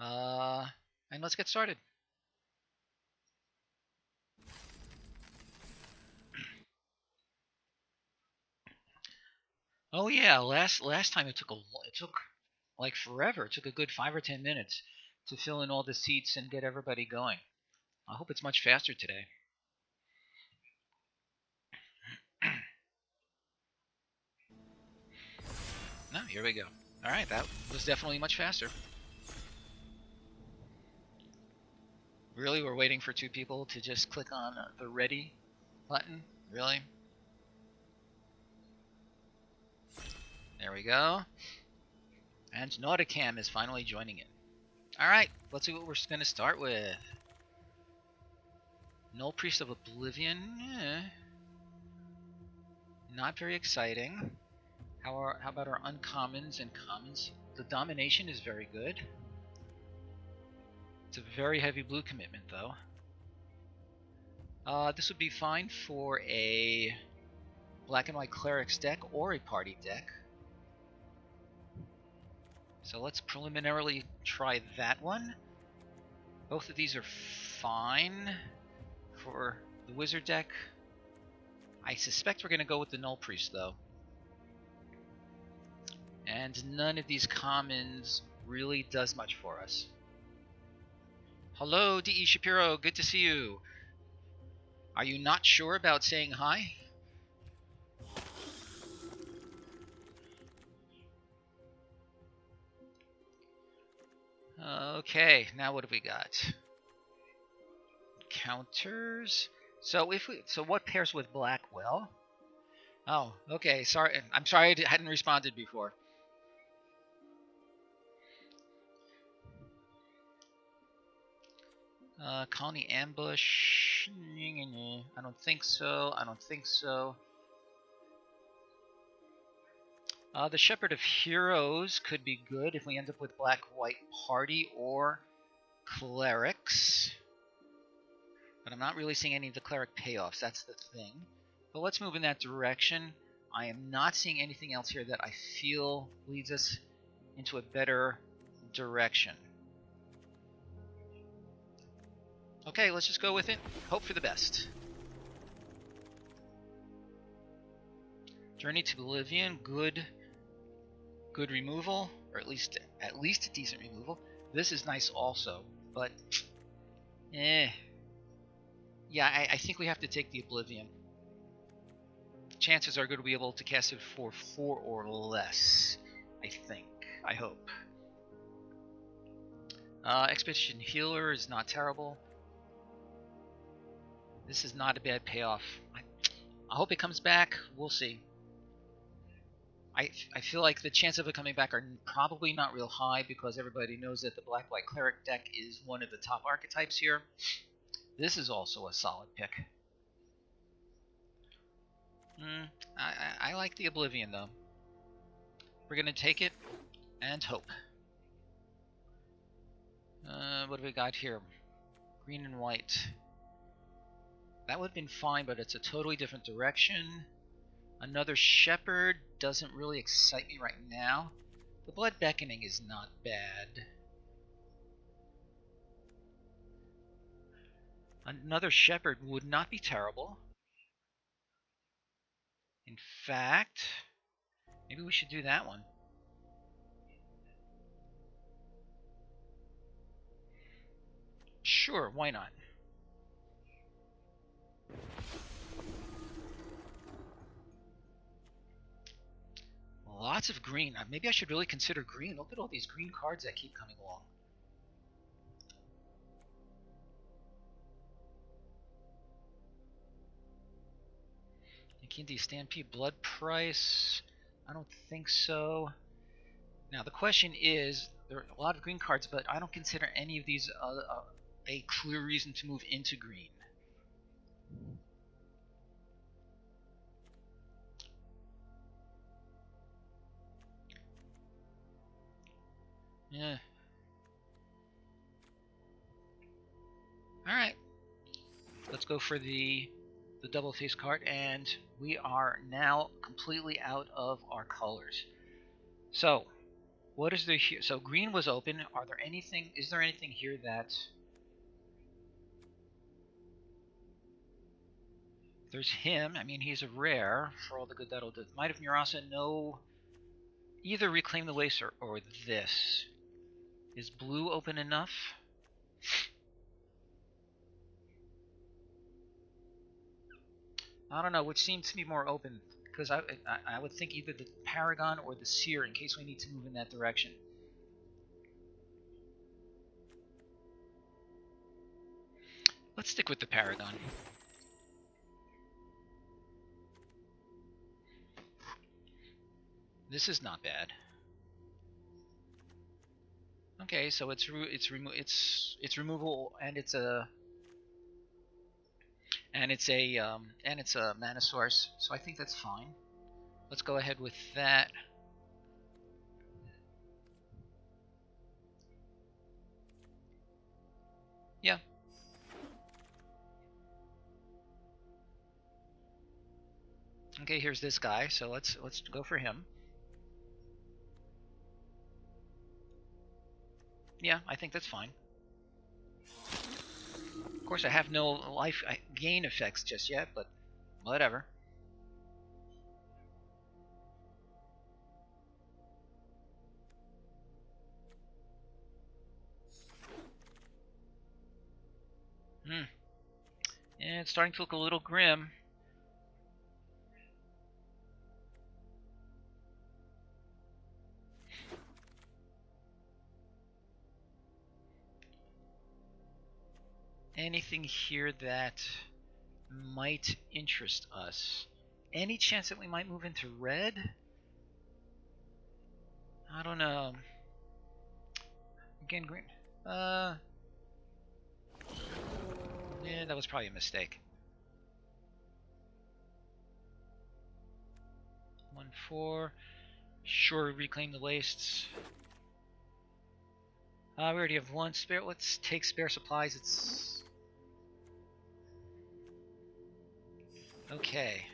And let's get started. Oh yeah, last time it took like forever. It took a good 5 or 10 minutes to fill in all the seats and get everybody going. I hope it's much faster today. No, here we go. All right, that was definitely much faster. Really, we're waiting for two people to just click on the ready button. Really? There we go. And Nauticam is finally joining in. All right, let's see what we're going to start with. Null Priest of Oblivion. Not very exciting. How about our uncommons and commons? The domination is very good. It's a very heavy blue commitment, though. This would be fine for a black and white clerics deck or a party deck. So let's preliminarily try that one. Both of these are fine for the wizard deck. I suspect we're going to go with the Null Priest, though. And none of these commons really does much for us. Hello, D.E. Shapiro. Good to see you. Are you not sure about saying hi? Okay, now what have we got? Counters. So what pairs with black? Well, oh, okay. Sorry, I'm sorry I hadn't responded before. Colony ambush. I don't think so. I don't think so. The Shepherd of Heroes could be good if we end up with black-white party or clerics. But I'm not really seeing any of the cleric payoffs. That's the thing. But let's move in that direction. I am not seeing anything else here that I feel leads us into a better direction. Okay, let's just go with it. Hope for the best. Journey to Oblivion, good removal, or at least a decent removal. This is nice also, but yeah, I think we have to take the Oblivion. Chances are good to be able to cast it for 4 or less. I hope. Expedition Healer is not terrible. This is not a bad payoff. I hope it comes back. We'll see. I feel like the chance of it coming back are probably not real high because everybody knows that the black-white cleric deck is one of the top archetypes here. This is also a solid pick. I like the Oblivion, though. We're going to take it and hope. What do we got here? Green and white. That would have been fine, but it's a totally different direction. Another Shepherd doesn't really excite me right now. The Blood Beckoning is not bad. Another Shepherd would not be terrible. In fact, maybe we should do that one. Sure, why not? Lots of green. Maybe I should really consider green. Look at all these green cards that keep coming along. Nikindi Stampede Blood Price. I don't think so. Now the question is, there are a lot of green cards, but I don't consider any of these a clear reason to move into green. Yeah. Alright. Let's go for the double face card, and we are now completely out of our colors. So, What is there here? So green was open. Are there anything? Is there anything here that? There's him. I mean, he's a rare for all the good that'll do. Might of Murasa, no. Either Reclaim the Waste or this. Is blue open enough? I don't know, which seems to be more open, because I would think either the Paragon or the Seer in case we need to move in that direction. Let's stick with the Paragon. This is not bad. Okay, so it's removal, and it's a mana source, so I think that's fine. Let's go ahead with that. Yeah. Okay, here's this guy, so let's go for him. Yeah, I think that's fine. Of course, I have no life gain effects just yet, but whatever. Yeah, it's starting to look a little grim. Anything here that might interest us? Any chance that we might move into red? I don't know. Again, green. Yeah, that was probably a mistake. 1-4. Sure, Reclaim the Wastes. We already have one spare. Let's take spare supplies. It's okay.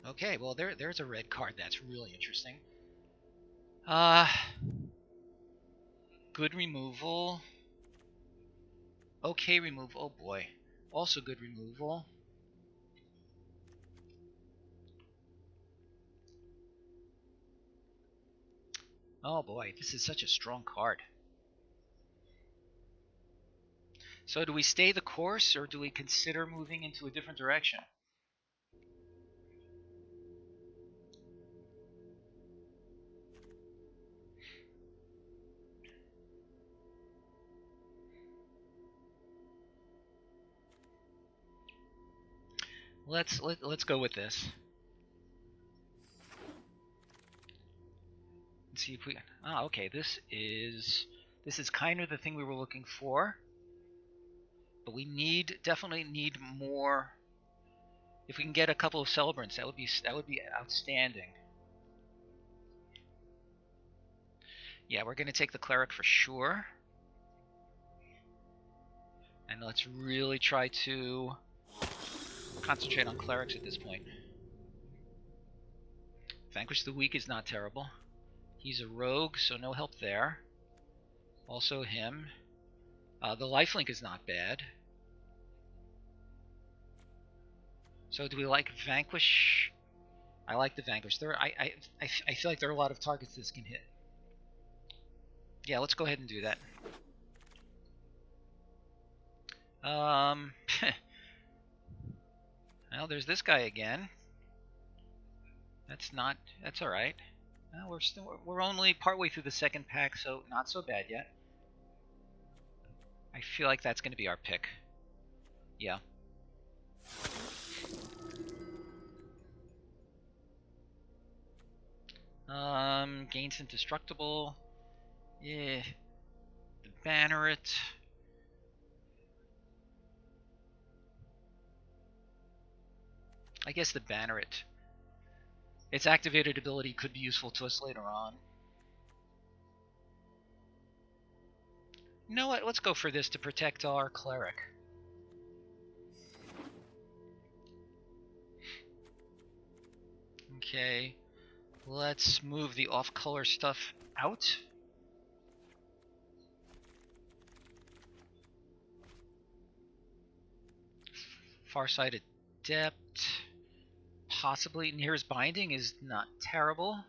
Okay, well there's a red card that's really interesting. Good removal. Okay removal. Oh boy. Also good removal. Oh boy, this is such a strong card. So do we stay the course, or do we consider moving into a different direction? Let's go with this. Let's see if we. Okay. This is kind of the thing we were looking for, but we definitely need more. If we can get a couple of celebrants, that would be outstanding. Yeah, we're going to take the cleric for sure, and let's really try to concentrate on clerics at this point. Vanquish the Weak is not terrible. He's a rogue, so no help there. Also him. The lifelink is not bad. So do we like Vanquish? I like the Vanquish. I feel like there are a lot of targets this can hit. Yeah, let's go ahead and do that. Well, there's this guy again. That's all right. We're only partway through the second pack, so not so bad yet. I feel like that's going to be our pick. Yeah. Gains indestructible. Yeah. The Banneret. I guess the Banneret. Its activated ability could be useful to us later on. You know what? Let's go for this to protect our cleric. Okay. Let's move the off-color stuff out. Farsight Adept. Possibly. Nearest Binding is not terrible.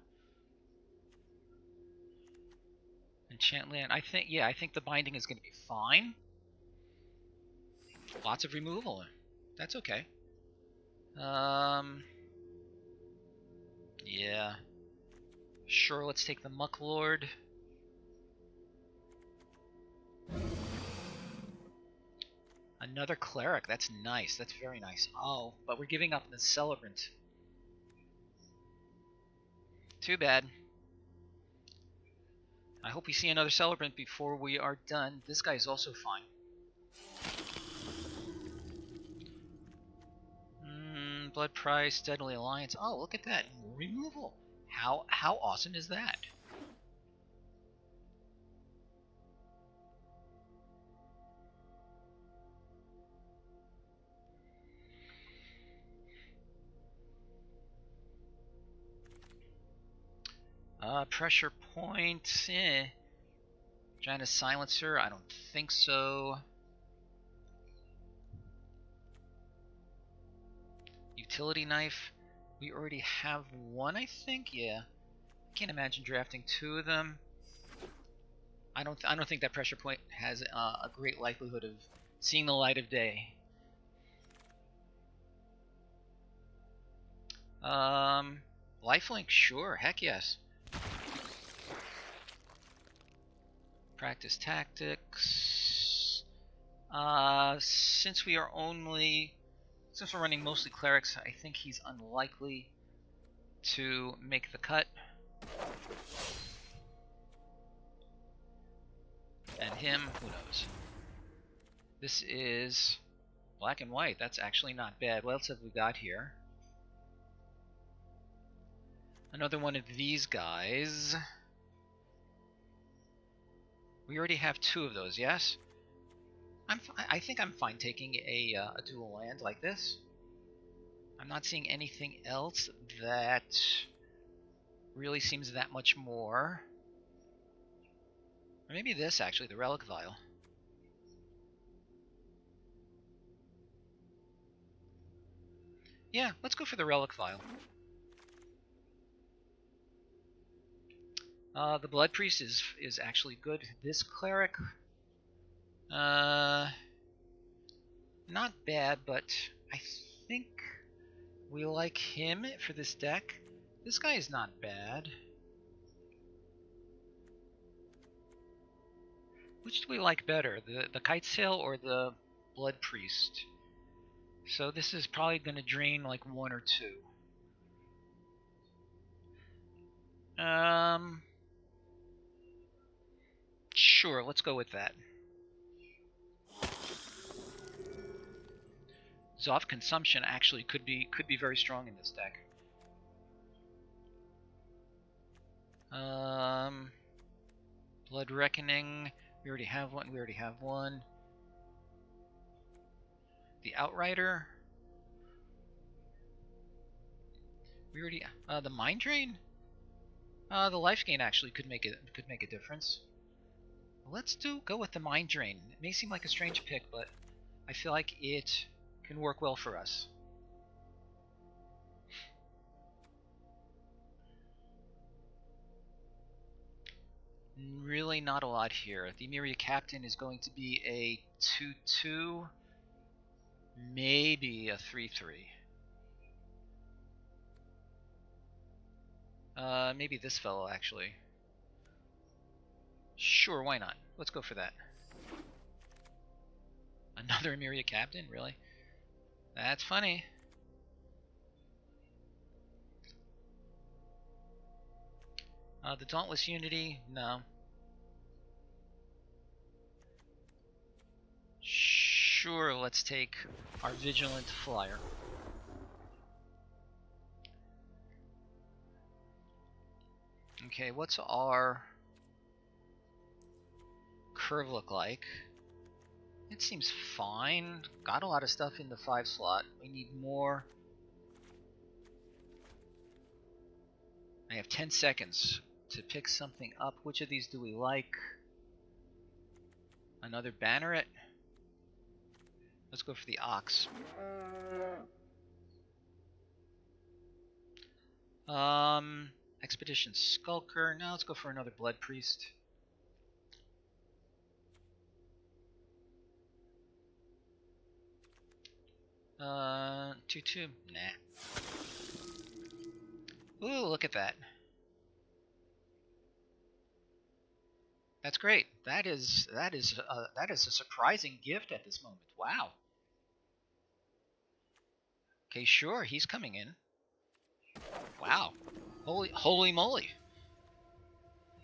Enchantland, I think the binding is going to be fine. Lots of removal. That's okay. Yeah. Sure, let's take the Mucklord. Another Cleric, that's nice, that's very nice. Oh, but we're giving up the Celebrant. Too bad. I hope we see another Celebrant before we are done. This guy is also fine. Blood Price, Deadly Alliance. Oh, look at that. Removal. How awesome is that? Pressure point. Giant Silencer. I don't think so. Utility Knife. We already have one, I think. Yeah. Can't imagine drafting two of them. I don't think that pressure point has a great likelihood of seeing the light of day. Lifelink, sure, heck yes. Practice tactics. Since we're running mostly clerics, I think he's unlikely to make the cut. And him, who knows? This is black and white. That's actually not bad. What else have we got here? Another one of these guys. We already have two of those, yes? I think I'm fine taking a dual land like this. I'm not seeing anything else that really seems that much more. Or maybe this, actually, the Relic Vial. Yeah, let's go for the Relic Vial. The Blood Priest is actually good. This Cleric, not bad, but I think we like him for this deck. This guy is not bad. Which do we like better, the Kitesail or the Blood Priest? So this is probably going to drain like one or two. Sure, let's go with that. Zoth Consumption actually could be very strong in this deck. Blood Reckoning. We already have one. The Outrider. We already the Mind Drain. The Life Gain actually could make a difference. Let's go with the Mind Drain. It may seem like a strange pick, but I feel like it can work well for us. Really not a lot here. The Emiria Captain is going to be a 2/2, maybe a 3/3. Maybe this fellow, actually. Sure, why not? Let's go for that. Another Emiria Captain? Really? That's funny. The Dauntless Unity? No. Sure, let's take our Vigilant Flyer. Okay, what's our curve look like? It seems fine. Got a lot of stuff in the 5 slot. We need more. I have 10 seconds to pick something up. Which of these do we like? Another banneret? Let's go for the ox. Expedition Skulker. Now let's go for another Blood Priest. Two. Nah. Ooh, look at that. That's great. That is a surprising gift at this moment. Wow. Okay, sure, he's coming in. Wow. Holy moly.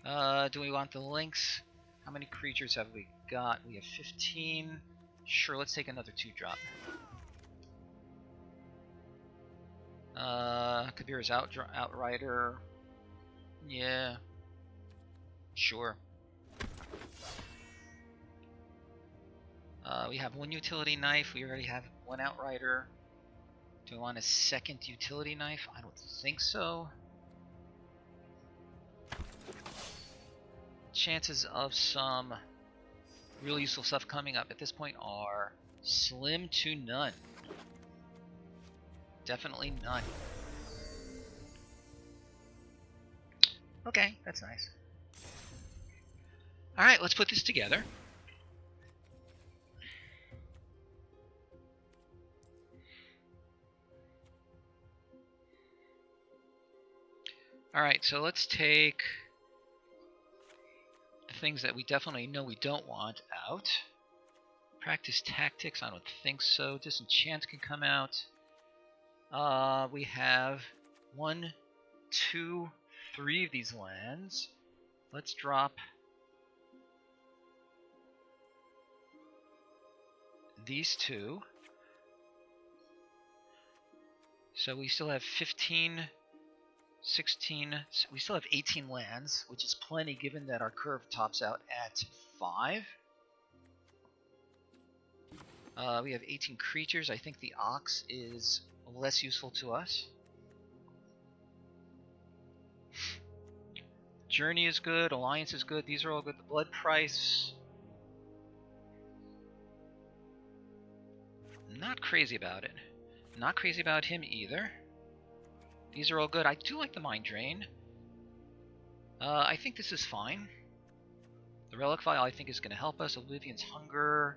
Do we want the links? How many creatures have we got? We have 15. Sure, let's take another 2-drop. Kabir's Outrider. Yeah. Sure. We have 1 utility knife. We already have 1 Outrider. Do we want a second utility knife? I don't think so. Chances of some really useful stuff coming up at this point are slim to none. Definitely none. Okay, that's nice. Alright, let's put this together. Alright, so let's take the things that we definitely know we don't want out. Practice tactics, I don't think so. Disenchant can come out. We have 1, 2, 3 of these lands. Let's drop these 2. So we still have 15, 16, we still have 18 lands, which is plenty given that our curve tops out at 5. We have 18 creatures. I think the ox is less useful to us. Journey is good, Alliance is good, these are all good. The blood price, not crazy about it. Not crazy about him either. These are all good. I do like the Mind Drain. I think this is fine. The Relic Vial I think is going to help us. Oblivion's Hunger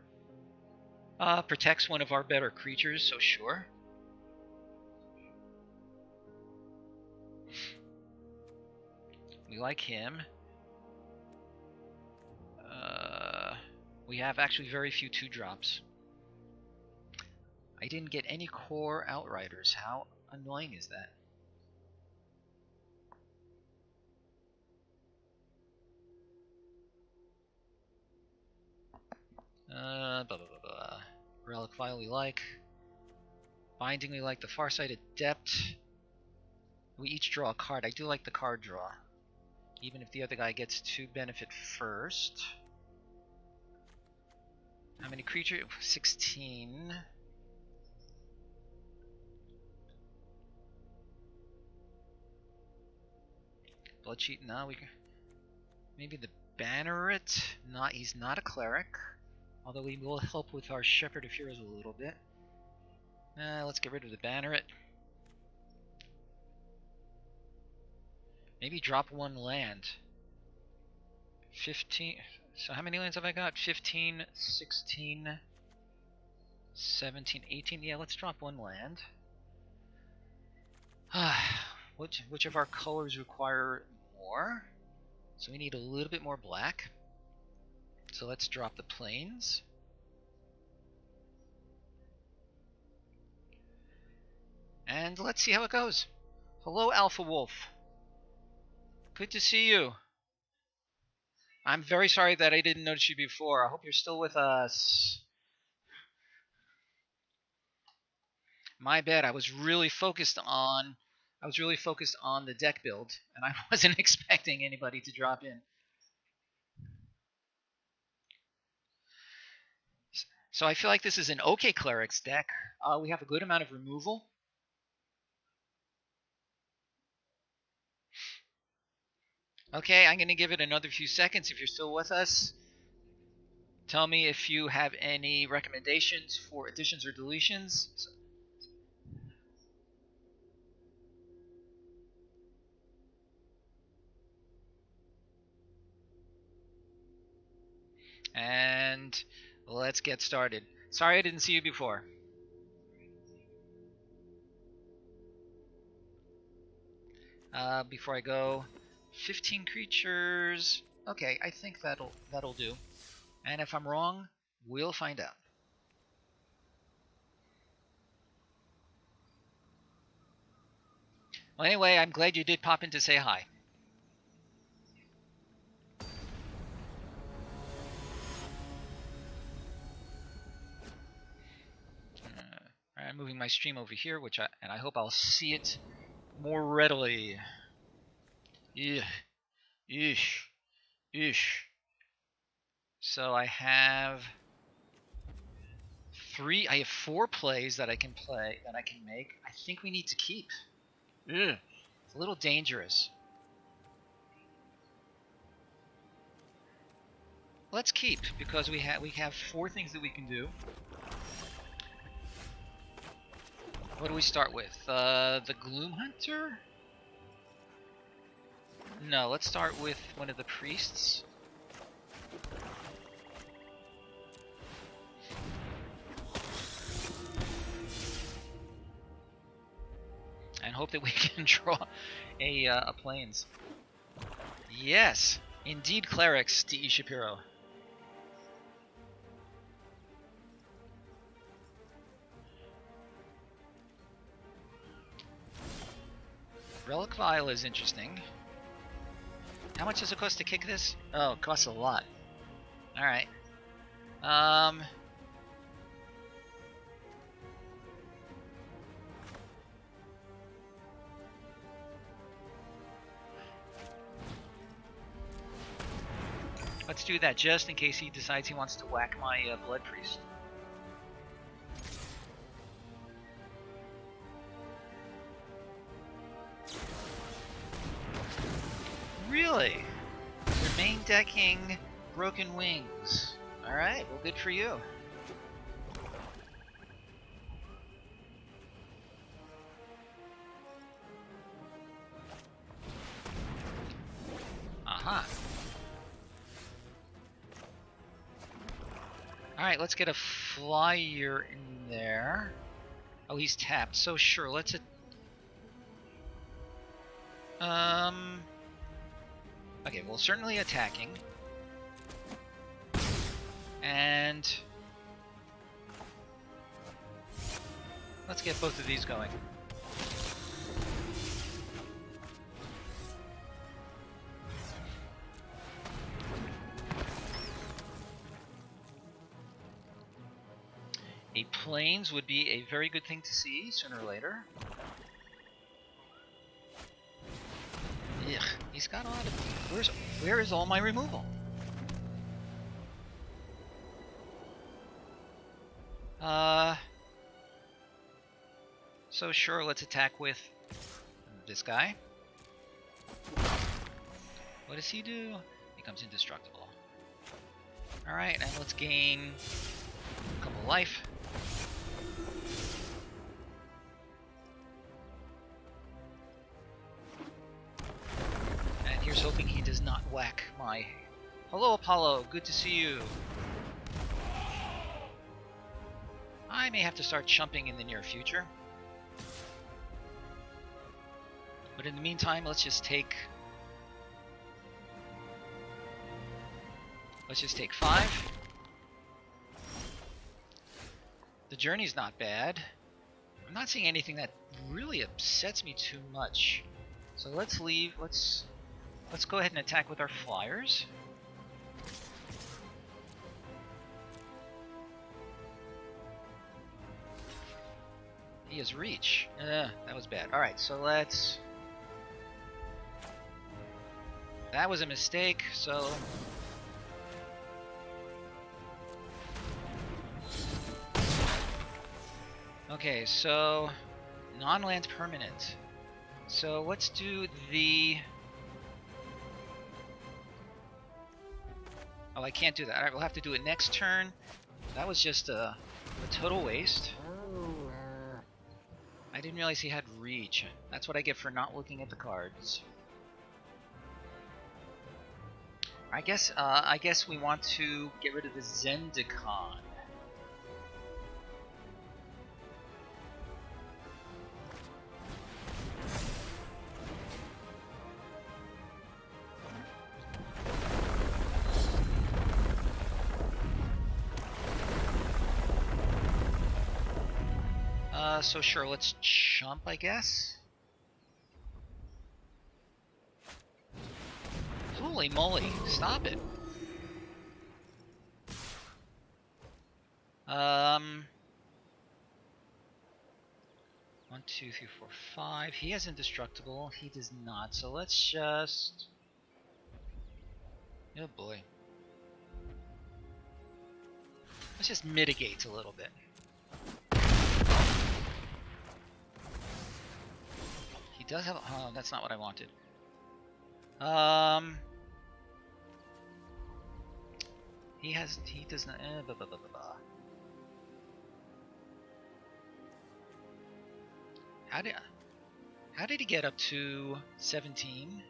protects one of our better creatures, so sure. We like him. We have actually very few 2-drops. I didn't get any core Outriders. How annoying is that? Blah, blah, blah, blah. Relic Vial we like. Binding we like. The Farsight Adept. We each draw a card. I do like the card draw. Even if the other guy gets to benefit first. How many creatures? 16. Bloodsheet, no, we can. Maybe the Banneret. Not, he's not a cleric. Although we will help with our Shepherd of Heroes a little bit. Let's get rid of the Banneret. Maybe drop 1 land. 15. So how many lands have I got? 15, 16, 17, 18. Yeah, let's drop 1 land. Which of our colors require more? So we need a little bit more black. So let's drop the plains. And let's see how it goes. Hello, Alpha Wolf. Good to see you. I'm very sorry that I didn't notice you before. I hope you're still with us. My bad. I was really focused on the deck build, and I wasn't expecting anybody to drop in. So I feel like this is an okay Clerics deck. We have a good amount of removal. Okay, I'm going to give it another few seconds. If you're still with us, tell me if you have any recommendations for additions or deletions. And let's get started. Sorry I didn't see you before. Before I go, 15 creatures. Okay, I think that'll do. And if I'm wrong, we'll find out. Well, anyway, I'm glad you did pop in to say hi. I'm moving my stream over here, and I hope I'll see it more readily. Ish. So I have I have 4 plays that I can make. I think we need to keep. It's a little dangerous. Let's keep, because we have 4 things that we can do. What do we start with? The Gloom Hunter? No, let's start with one of the priests. And hope that we can draw a plains. Yes, indeed, Clerics, D.E. Shapiro. Relic Vial is interesting. How much does it cost to kick this? Oh, it costs a lot. Alright. Let's do that just in case he decides he wants to whack my Blood Priest. Really? You're main decking Broken Wings. Alright, well, good for you. Aha. Alright, let's get a flyer in there. Oh, he's tapped, so sure, let's... Okay, well, certainly attacking. And... let's get both of these going. A plains would be a very good thing to see sooner or later. Ugh, he's got a lot of... Where is all my removal? So sure, let's attack with this guy. What does he do? He becomes indestructible. Alright, and let's gain a couple life. And here's hoping he does not whack my... Hello, Apollo, good to see you. I may have to start chumping in the near future. But in the meantime, let's just take 5. The journey's not bad. I'm not seeing anything that really upsets me too much. So let's leave. Let's go ahead and attack with our flyers. He has reach. That was bad. Alright, so let's... That was a mistake, so... Okay, so... Non-land permanent. So let's do the... Oh, I can't do that. Alright, we'll have to do it next turn. That was just a total waste. I didn't realize he had reach. That's what I get for not looking at the cards. I guess we want to get rid of the Zendikon. So sure, let's chump, I guess. Holy moly, stop it. 1, 2, 3, 4, 5. He has indestructible. He does not. So let's just. Oh boy. Let's just mitigate a little bit. He does have. Oh, that's not what I wanted. He has. He does not. How did he get up to 17?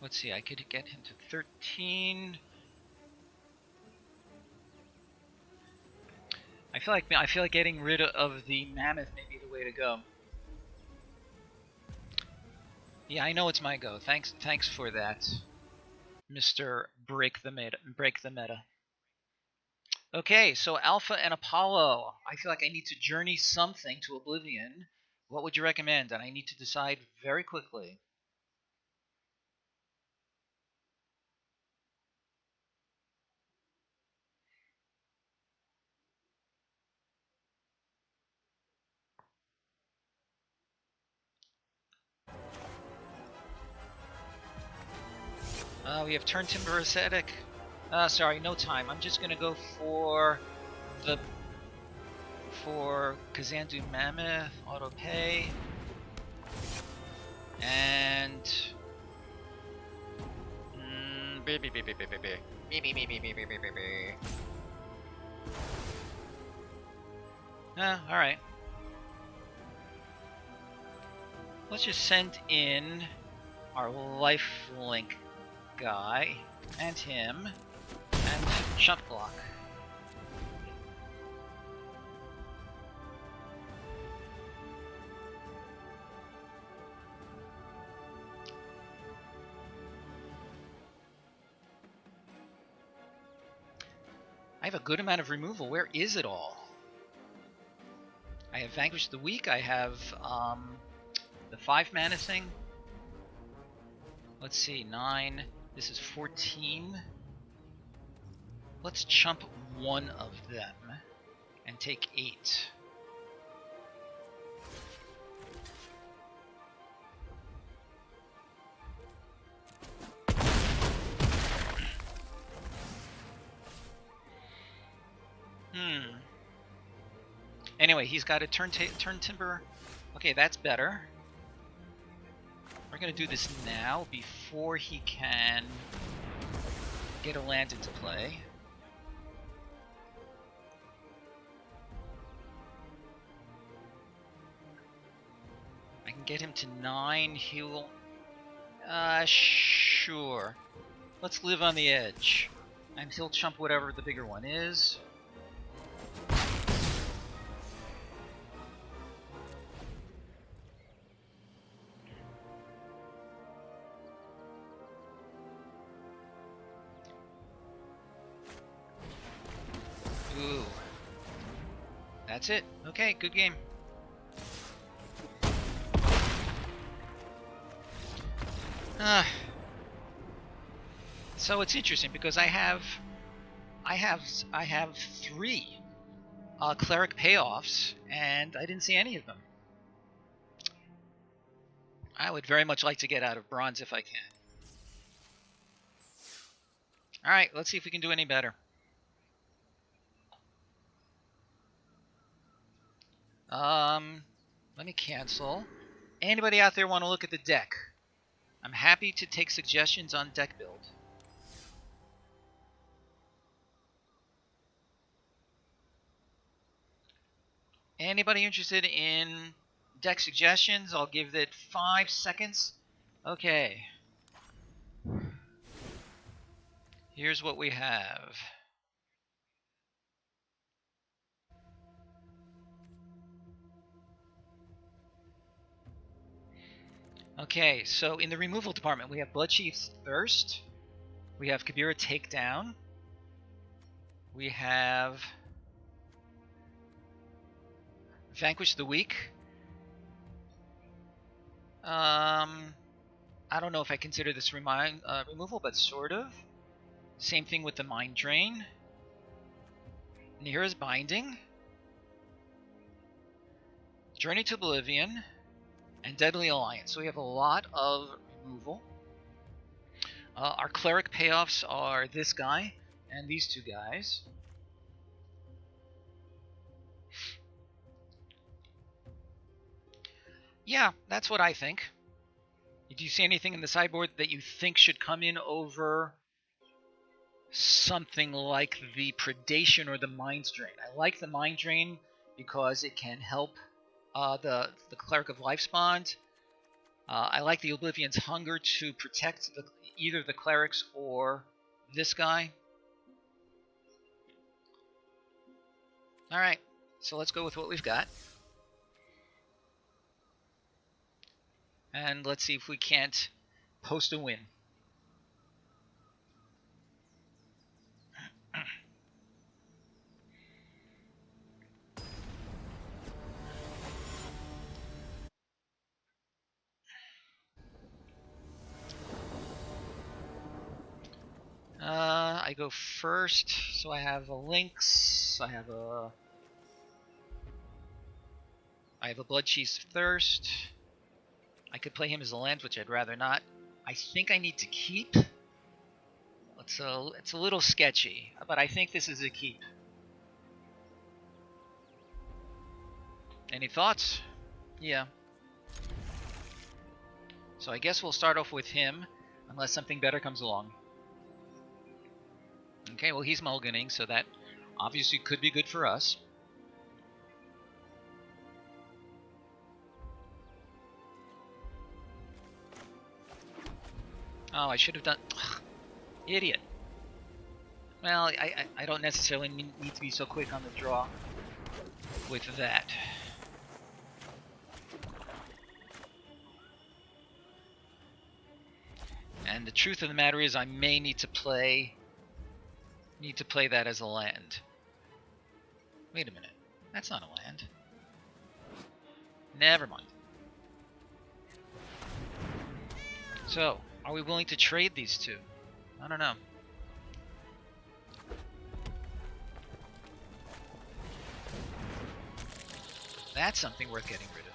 Let's see, I could get him to 13. I feel like getting rid of the mammoth may be the way to go. Yeah, I know it's my go. Thanks for that, Mr. Break the Meta. Okay, so Alpha and Apollo. I feel like I need to journey something to oblivion. What would you recommend? And I need to decide very quickly. We have Turn Timber Ascetic. Sorry, no time. I'm just gonna go for Kazandu Mammoth, auto pay, and all right. Let's just send in our lifelink guy and him and jump block. I have a good amount of removal. Where is it all? I have Vanquish the Weak. I have the 5 mana thing. Let's see, 9. This is 14. Let's chump one of them and take 8. Anyway, he's got a turn timber. Okay, that's better. We're gonna do this now before he can get a land into play. I can get him to 9. He'll... sure. Let's live on the edge. And he'll chump whatever the bigger one is. Ooh. That's it. Okay, good game. So it's interesting because I have 3 cleric payoffs, and I didn't see any of them. I would very much like to get out of bronze if I can. Alright, let's see if we can do any better. Let me cancel. Anybody out there want to look at the deck? I'm happy to take suggestions on deck build. Anybody interested in deck suggestions? I'll give it 5 seconds. Okay. Here's what we have. Okay, so in the removal department, we have Bloodchief's Thirst. We have Kabira Takedown. We have Vanquish the Weak. I don't know if I consider this removal, but sort of. Same thing with the Mind Drain. Nira's Binding. Journey to Oblivion. And Deadly Alliance. So we have a lot of removal. Our cleric payoffs are this guy and these two guys. Yeah, that's what I think. Do you see anything in the sideboard that you think should come in over something like the Predation or the Mind Drain? I like the Mind Drain because it can help the Cleric of Life's Bond. I like the Oblivion's Hunger to protect either the Clerics or this guy. Alright, so let's go with what we've got. And let's see if we can't post a win. I go first, so I have a Lynx, I have a Bloodchief's Thirst. I could play him as a land, which I'd rather not. I think I need to keep. It's a little sketchy, but I think this is a keep. Any thoughts? Yeah. So I guess we'll start off with him, unless something better comes along. Okay, well he's mulliganing, so that obviously could be good for us. Oh, I should have done... Ugh, idiot. Well, I don't necessarily need to be so quick on the draw with that. And the truth of the matter is I may need to play that as a land. Wait a minute. That's not a land. Never mind. So, are we willing to trade these two? I don't know. That's something worth getting rid of.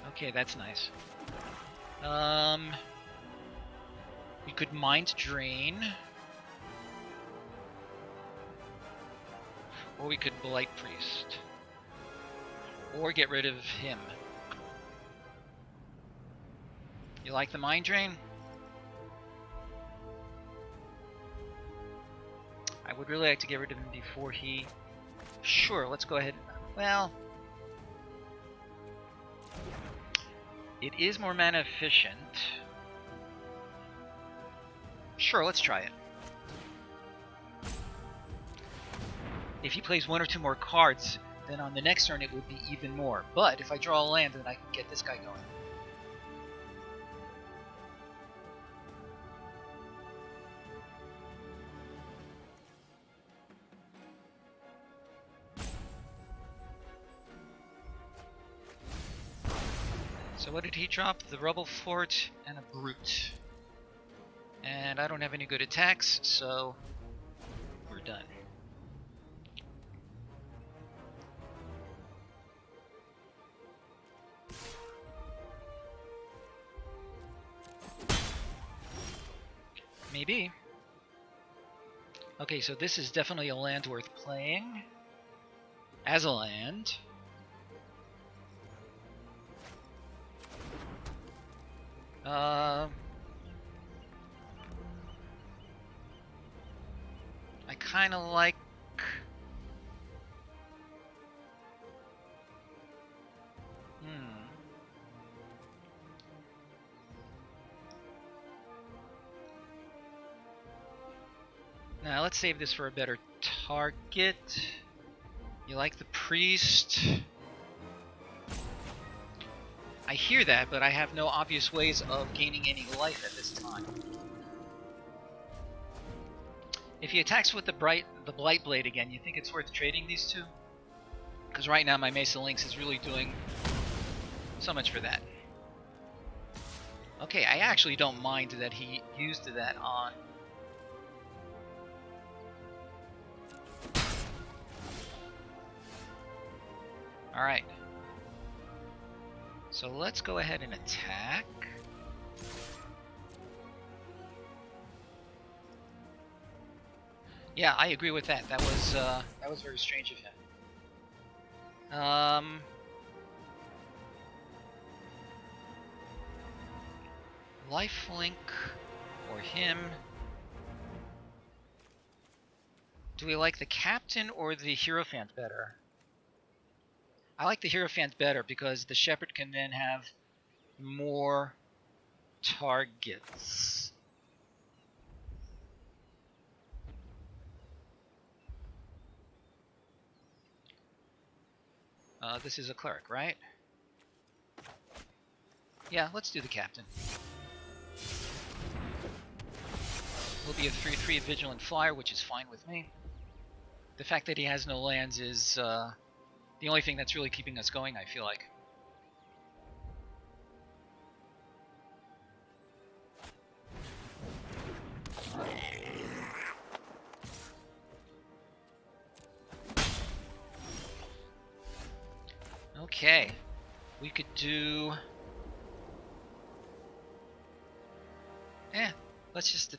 Okay, that's nice. You could Mind Drain. Or we could Blight Priest. Or get rid of him. You like the Mind Drain? I would really like to get rid of him before he... Sure, let's go ahead. Well... It is more mana efficient. Sure, let's try it. If he plays one or two more cards, then on the next turn it would be even more. But if I draw a land, then I can get this guy going. So what did he drop? The Rubble Fort and a Brute. And I don't have any good attacks, so we're done. Maybe. Okay, so this is definitely a land worth playing. As a land. I kind of like... Now, let's save this for a better target. You like the priest? I hear that, but I have no obvious ways of gaining any life at this time. If he attacks with the Blight Blade again, you think it's worth trading these two? Because right now my Mesa Lynx is really doing so much for that. Okay, I actually don't mind that he used that on... Alright. So let's go ahead and attack. Yeah, I agree with that. That was very strange of him. Lifelink or him. Do we like the captain or the Hierophant better? I like the Hierophant better because the Shepherd can then have more targets. This is a cleric, right? Yeah, let's do the captain. Will be a 3/3 vigilant flyer, which is fine with me. The fact that he has no lands is the only thing that's really keeping us going, I feel like. Okay, we could do... let's just...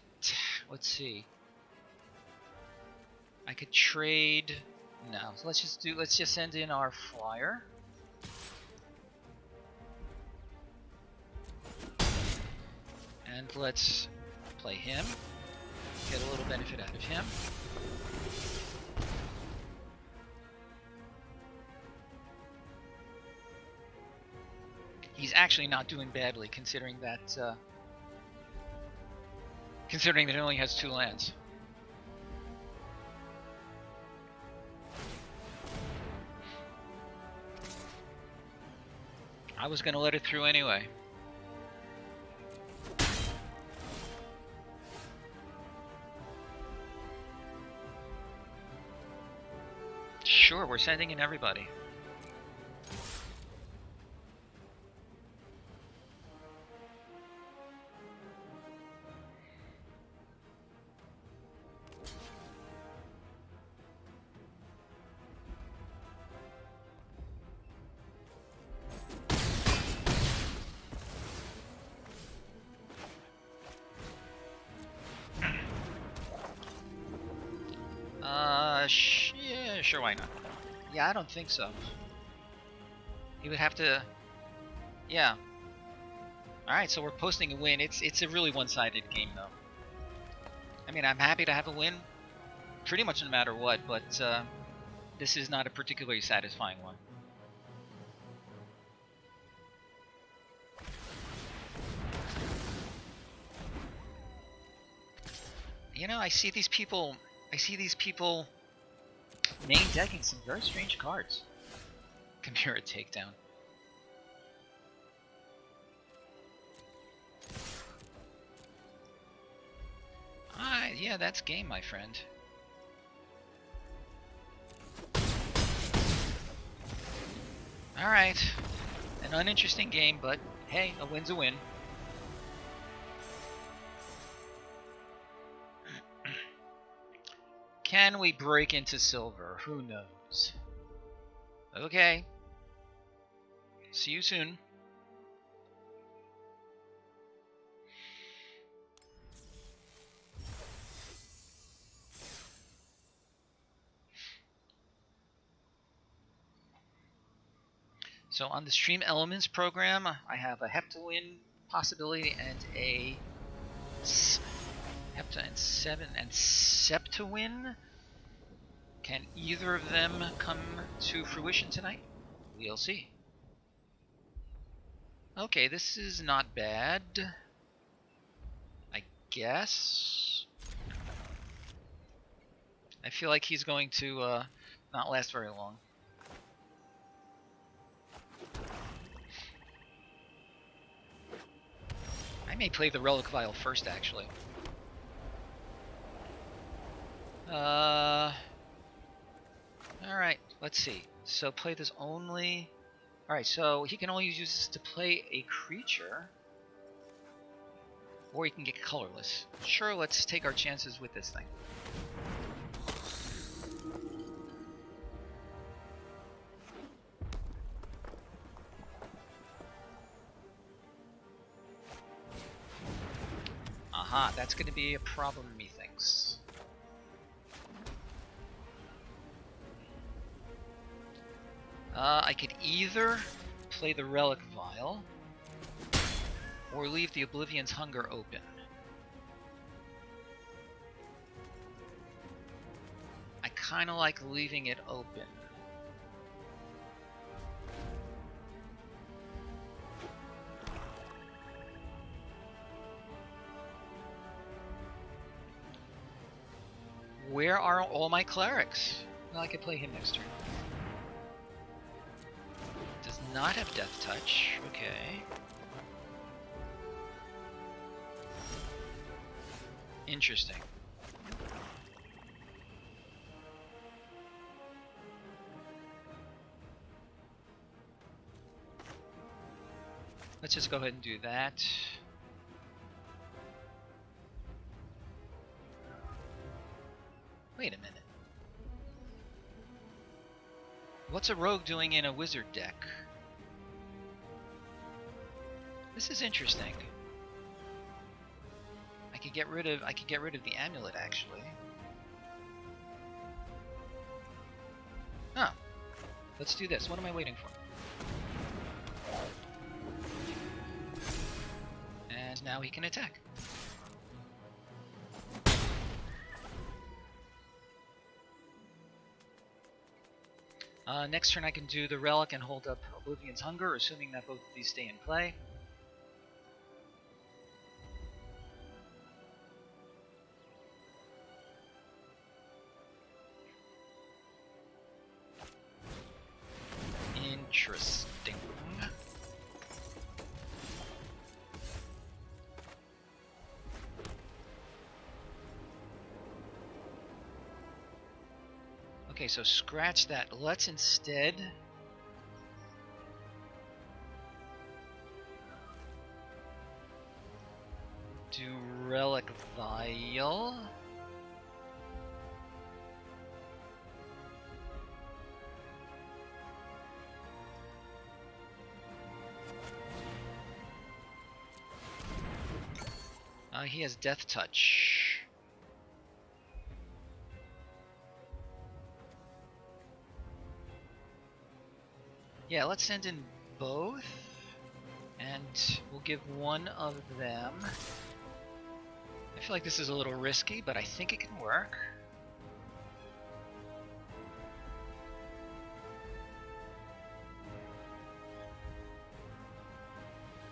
let's see. I could trade... No, so let's just send in our flyer. And let's play him. Get a little benefit out of him. He's actually not doing badly, considering that he only has 2 lands. I was going to let it through anyway. Sure, we're sending in everybody. Yeah, sure, why not? Yeah, I don't think so. He would have to... Yeah. Alright, so we're posting a win. It's a really one-sided game, though. I mean, I'm happy to have a win pretty much no matter what, but this is not a particularly satisfying one. You know, I see these people main decking some very strange cards. Chimera Takedown. Yeah, that's game, my friend. Alright. An uninteresting game, but hey, a win's a win. Can we break into silver? Who knows? Okay. See you soon. So on the Stream Elements program, I have a Heptawin possibility and a Hepta and 7 and Septawin. Can either of them come to fruition tonight? We'll see. Okay, this is not bad, I guess. I feel like he's going to not last very long. I may play the Relic Vial first, actually. Alright, let's see. So play this only... Alright, so he can only use this to play a creature. Or he can get colorless. Sure, let's take our chances with this thing. Aha, that's going to be a problem, methinks. I could either play the Relic Vial, or leave the Oblivion's Hunger open. I kind of like leaving it open. Where are all my clerics? Well, I could play him next turn. Does not have Death Touch. Okay. Interesting. Let's just go ahead and do that. Wait a minute. What's a rogue doing in a wizard deck? This is interesting. I could get rid of the amulet, actually. Huh. Let's do this. What am I waiting for? And now he can attack. Next turn I can do the Relic and hold up Oblivion's Hunger, assuming that both of these stay in play. Interesting. Okay, so scratch that. Let's instead do Relic Vial. He has Death Touch. Yeah, let's send in both, and we'll give one of them. I feel like this is a little risky, but I think it can work.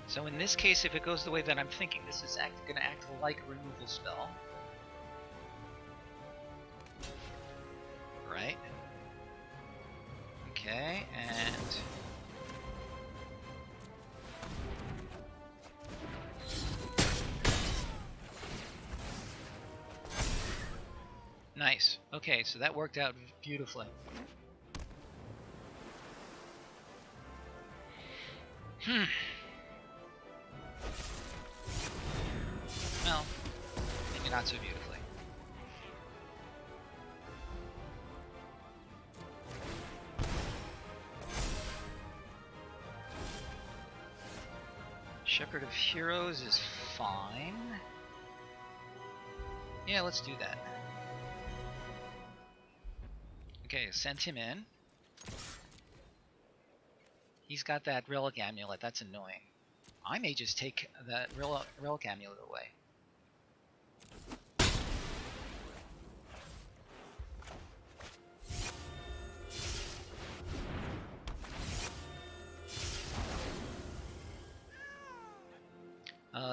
So in this case, if it goes the way that I'm thinking, this is going to act like a removal spell. Right? Okay, and... Nice. Okay, so that worked out beautifully. Well, maybe not so beautifully. Shepherd of Heroes is fine. Yeah, let's do that. Okay, send him in. He's got that relic amulet. That's annoying. I may just take that relic amulet away.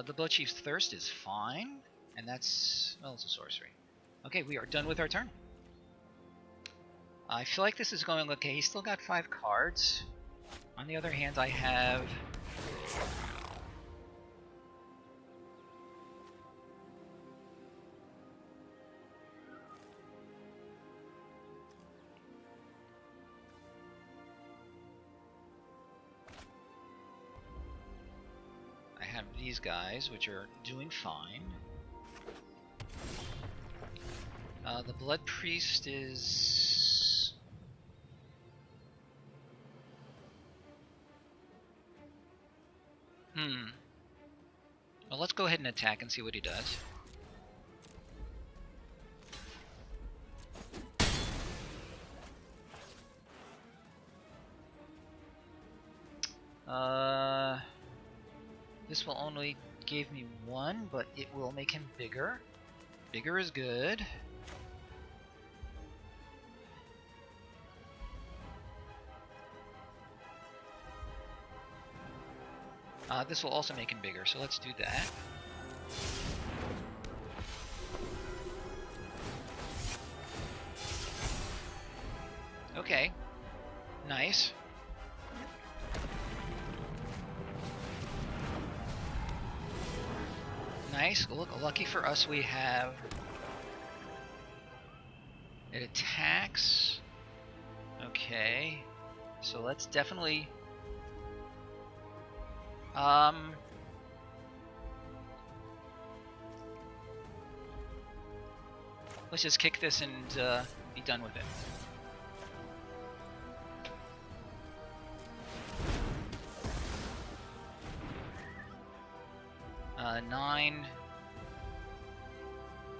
The Blood Chief's Thirst is fine, and that's, well, it's a sorcery. Okay, we are done with our turn. I feel like this is going okay. He's still got 5 cards. On the other hand, I have... these guys, which are doing fine. The Blood Priest is... Well, let's go ahead and attack and see what he does. This will only give me 1, but it will make him bigger. Bigger is good. This will also make him bigger, so let's do that. Okay. Nice. Nice. Look, lucky for us, we have... It attacks. Okay. So let's definitely... Let's just kick this and be done with it. Nine,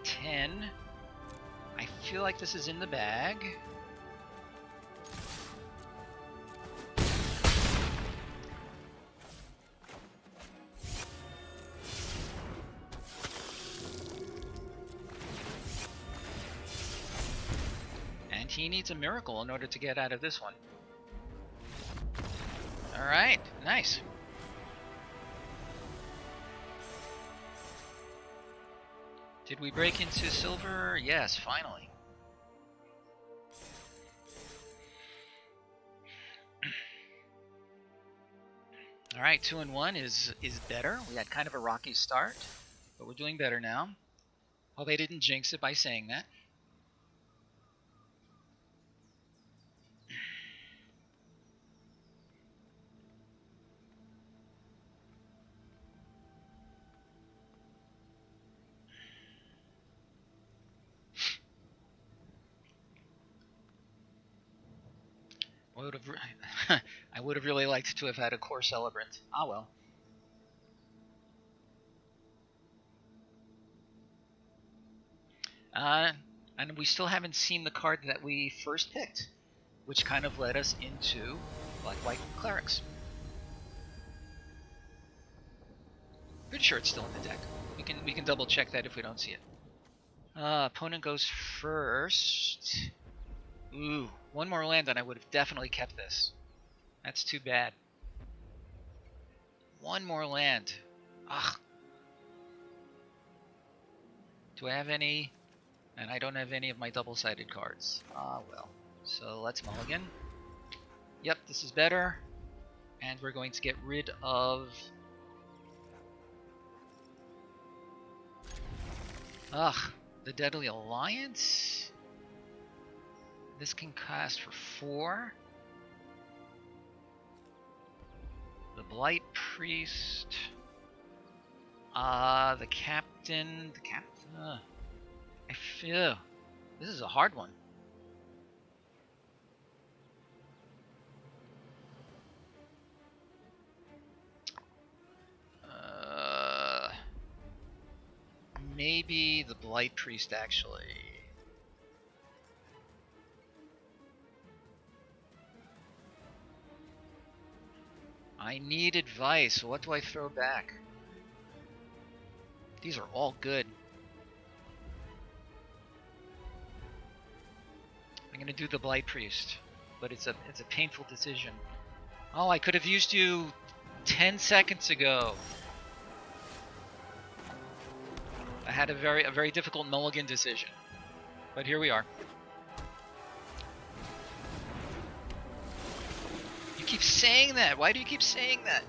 10. I feel like this is in the bag. And he needs a miracle in order to get out of this one. Alright, nice. Did we break into silver? Yes, finally. Alright, 2 and 1 is better. We had kind of a rocky start, but we're doing better now. Hope I didn't jinx it by saying that. I would have really liked to have had a core celebrant. Ah well. And we still haven't seen the card that we first picked, which kind of led us into Black-White Clerics. Pretty sure it's still in the deck. We can double check that if we don't see it. Opponent goes first. Ooh, 1 more land and I would have definitely kept this. That's too bad. 1 more land. Ugh. Do I have any? And I don't have any of my double-sided cards. Ah, well. So let's mulligan. Yep, this is better. And we're going to get rid of... Ugh, the Deadly Alliance? This can cast for 4. The Blight Priest. The Captain. I feel this is a hard one. Maybe the Blight Priest actually. I need advice. What do I throw back? These are all good. I'm gonna do the Blight Priest, but it's a painful decision. Oh, I could have used you 10 seconds ago. I had a very difficult mulligan decision, but here we are. You keep saying that. Why do you keep saying that?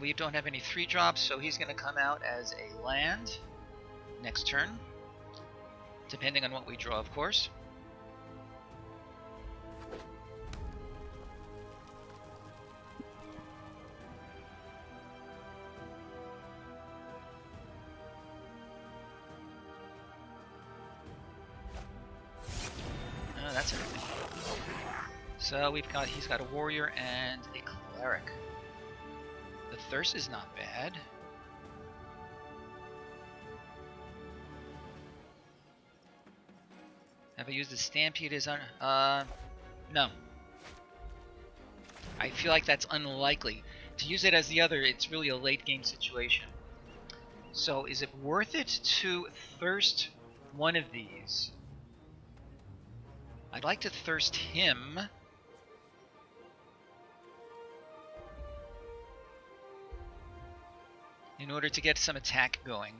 We don't have any 3-drops, so he's going to come out as a land next turn, depending on what we draw, of course. Oh, that's everything. So he's got a warrior and a cleric. The thirst is not bad. Have I used the Stampede as no. I feel like that's unlikely. To use it as the other, it's really a late game situation. So is it worth it to thirst one of these? I'd like to thirst him. In order to get some attack going.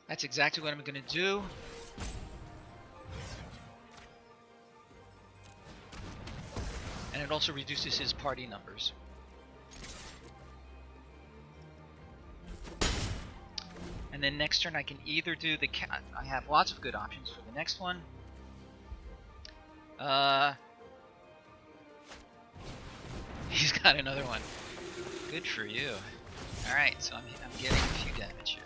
That's exactly what I'm going to do. And it also reduces his party numbers. And then next turn I can either do the cat. I have lots of good options for the next one. He's got another one. Good for you. Alright, so I'm getting a few damage here.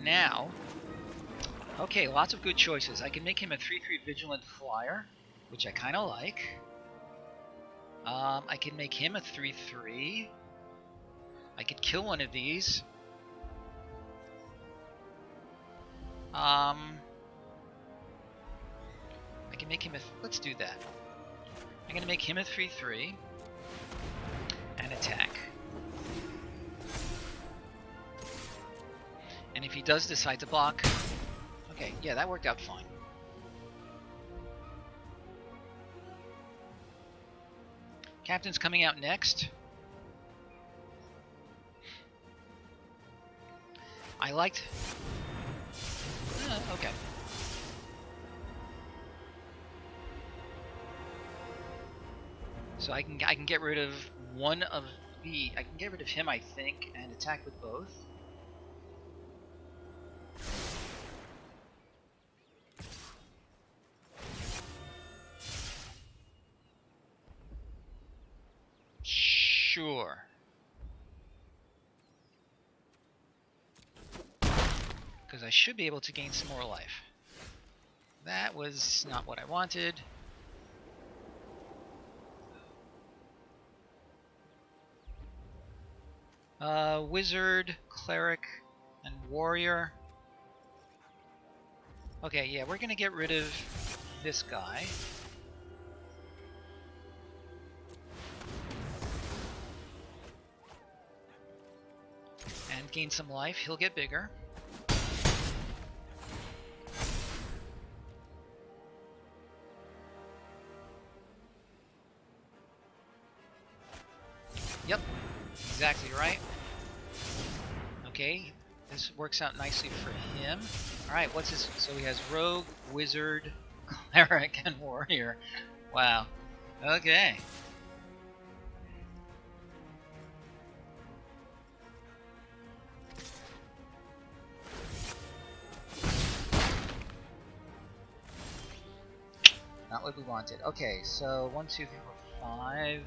Now, okay, lots of good choices. I can make him a 3/3 Vigilant Flyer, which I kind of like. I can make him a 3/3. I could kill one of these. I can make him a... Let's do that. I'm going to make him a 3/3 and attack. And if he does decide to block... Okay, yeah, that worked out fine. Captain's coming out next. I liked... okay. So I can get rid of one of the... I can get rid of him, I think, and attack with both. Sure. Because I should be able to gain some more life. That was not what I wanted. Wizard, Cleric, and Warrior. Okay, yeah, we're gonna get rid of this guy. And gain some life. He'll get bigger. Yep, exactly right. Okay, this works out nicely for him. Alright, what's his... So he has Rogue, Wizard, Cleric, and Warrior. Wow. Okay. Not what we wanted. Okay, so 1, 2, 3, 4, 5.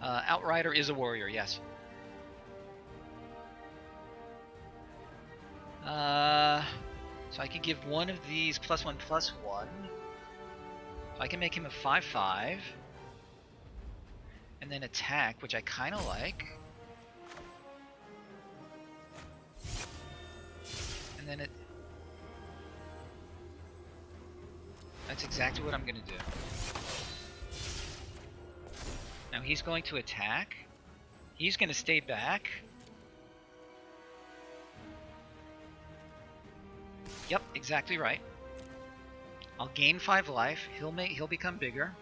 Outrider is a warrior, yes. So I could give one of these +1/+1. So I can make him a 5/5. And then attack, which I kind of like. And then that's exactly what I'm going to do. Now he's going to attack. He's going to stay back. Yep, exactly right. I'll gain 5 life. He'll become bigger.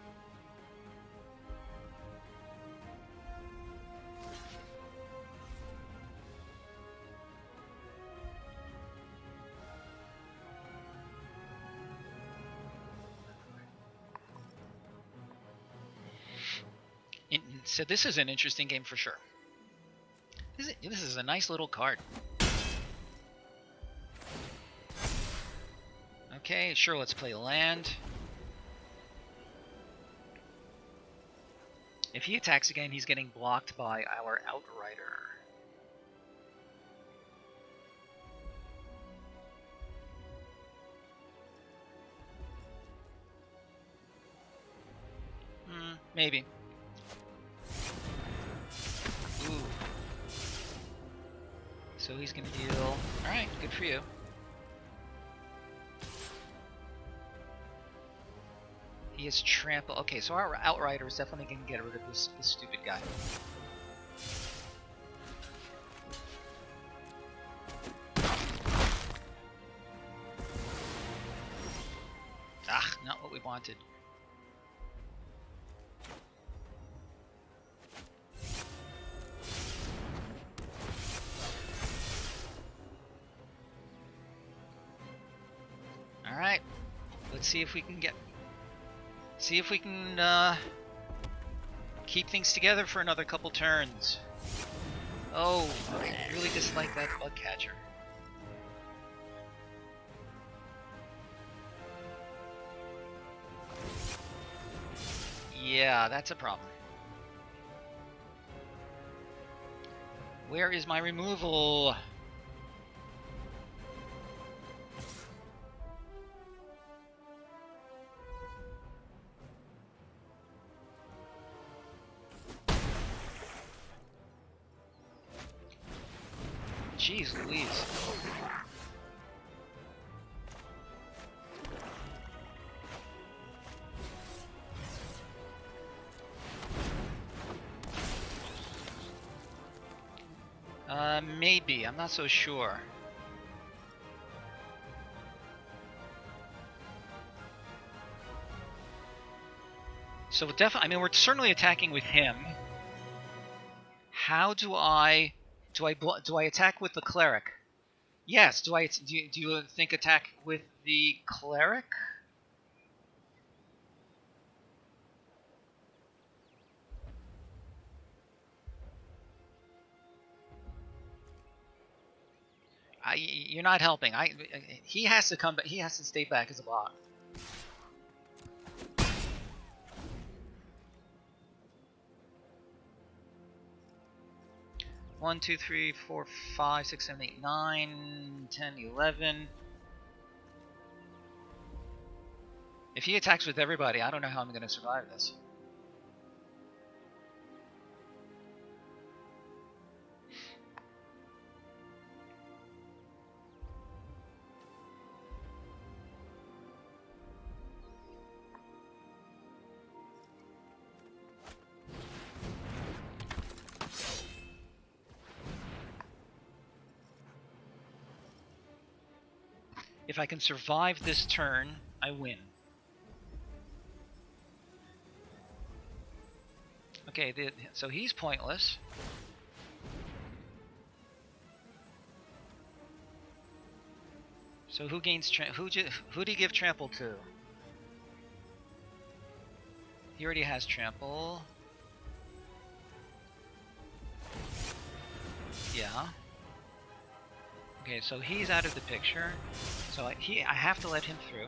So this is an interesting game for sure. This is a nice little card. Okay, sure, let's play land. If he attacks again, he's getting blocked by our Outrider. Maybe. Ooh. So he's gonna deal. Alright, good for you. He has trample. Okay, so our Outrider is definitely gonna get rid of this stupid guy. Ah, not what we wanted. Alright, let's see if we can keep things together for another couple turns. Oh, I really dislike that bug catcher. Yeah, that's a problem. Where is my removal? Jeez Louise. Maybe. I'm not so sure. So definitely, I mean, we're certainly attacking with him. How do I attack with the cleric? Yes. Do you think attack with the cleric? You're not helping. He has to come back. He has to stay back as a block. One, 2, 3, 4, 5, 6, 7, 8, 9, 10, 11. If he attacks with everybody, I don't know how I'm going to survive this. If I can survive this turn, I win. Okay, so he's pointless. So who gains who do you give trample to? He already has trample. Yeah. Okay, so he's out of the picture. So I have to let him through.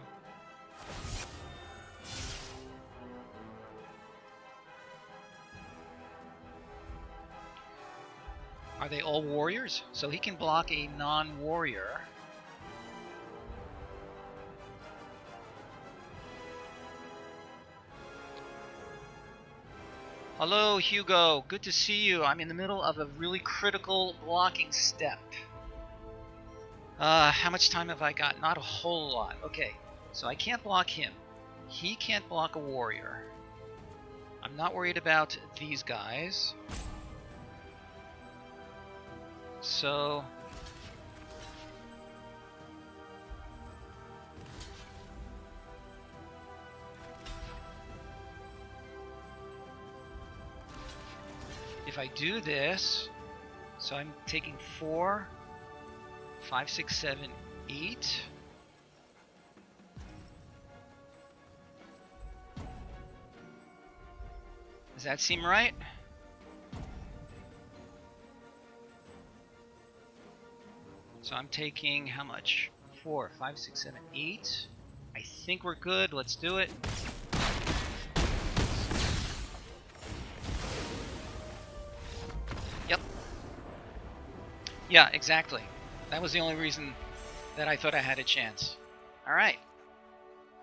Are they all warriors? So he can block a non-warrior. Hello, Hugo. Good to see you. I'm in the middle of a really critical blocking step. How much time have I got? Not a whole lot. Okay, so I can't block him. He can't block a warrior. I'm not worried about these guys. So... if I do this, so I'm taking 4, 5, 6, 7, 8. Does that seem right? So I'm taking how much? 4, 5, 6, 7, 8. I think we're good. Let's do it. Yep. Yeah, exactly. That was the only reason that I thought I had a chance. All right.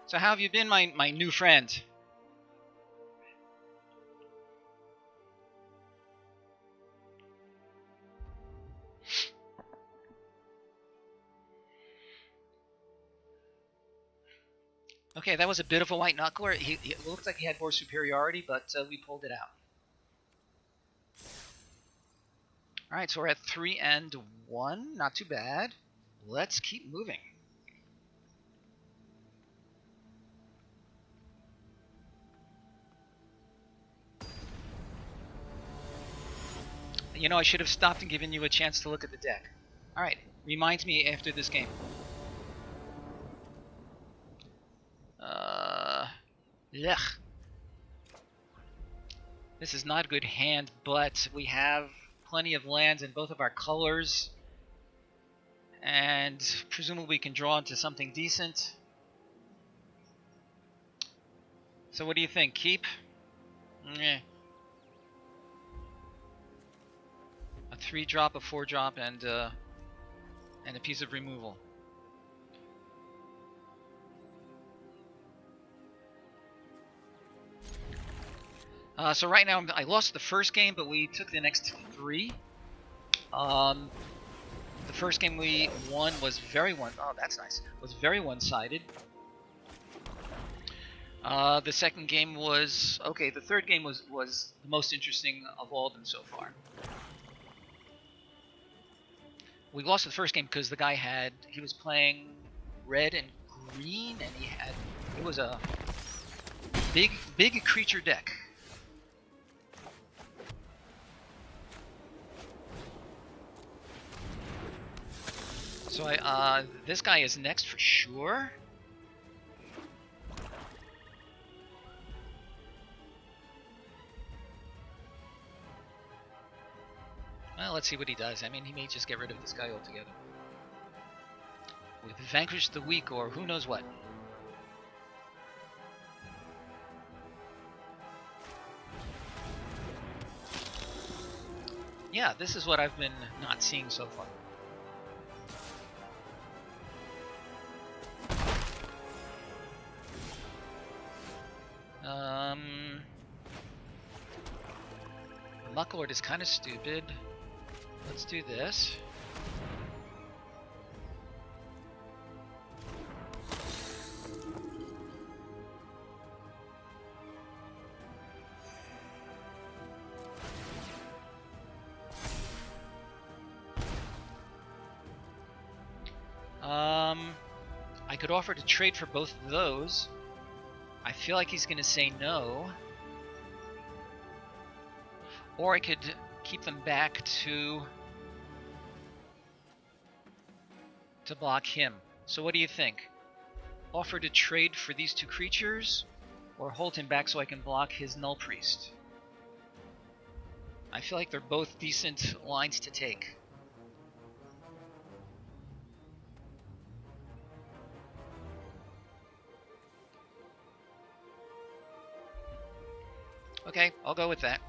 So how have you been, my new friend? Okay, that was a bit of a white knuckler. It looked like he had more superiority, but we pulled it out. All right, so we're at 3 and 1. Not too bad. Let's keep moving. You know, I should have stopped and given you a chance to look at the deck. All right, reminds me after this game. Ugh. This is not a good hand, but we have plenty of lands in both of our colors. And presumably we can draw into something decent. So what do you think? Keep? Meh. A 3-drop, a 4-drop, and a piece of removal. So right now I lost the first game, but we took the next 3. The first game we won was very one-sided. The second game was okay. The third game was the most interesting of all of them so far. We lost the first game because the guy he was playing red and green, and it was a big creature deck. So this guy is next for sure. Well, let's see what he does. I mean, he may just get rid of this guy altogether. With Vanquish the Weak or who knows what. Yeah, this is what I've been not seeing so far. Mucklord is kind of stupid. Let's do this. I could offer to trade for both of those. I feel like he's going to say no. Or I could keep them back to block him. So what do you think? Offer to trade for these 2 creatures, or hold him back so I can block his Null Priest? I feel like they're both decent lines to take. Okay, I'll go with that.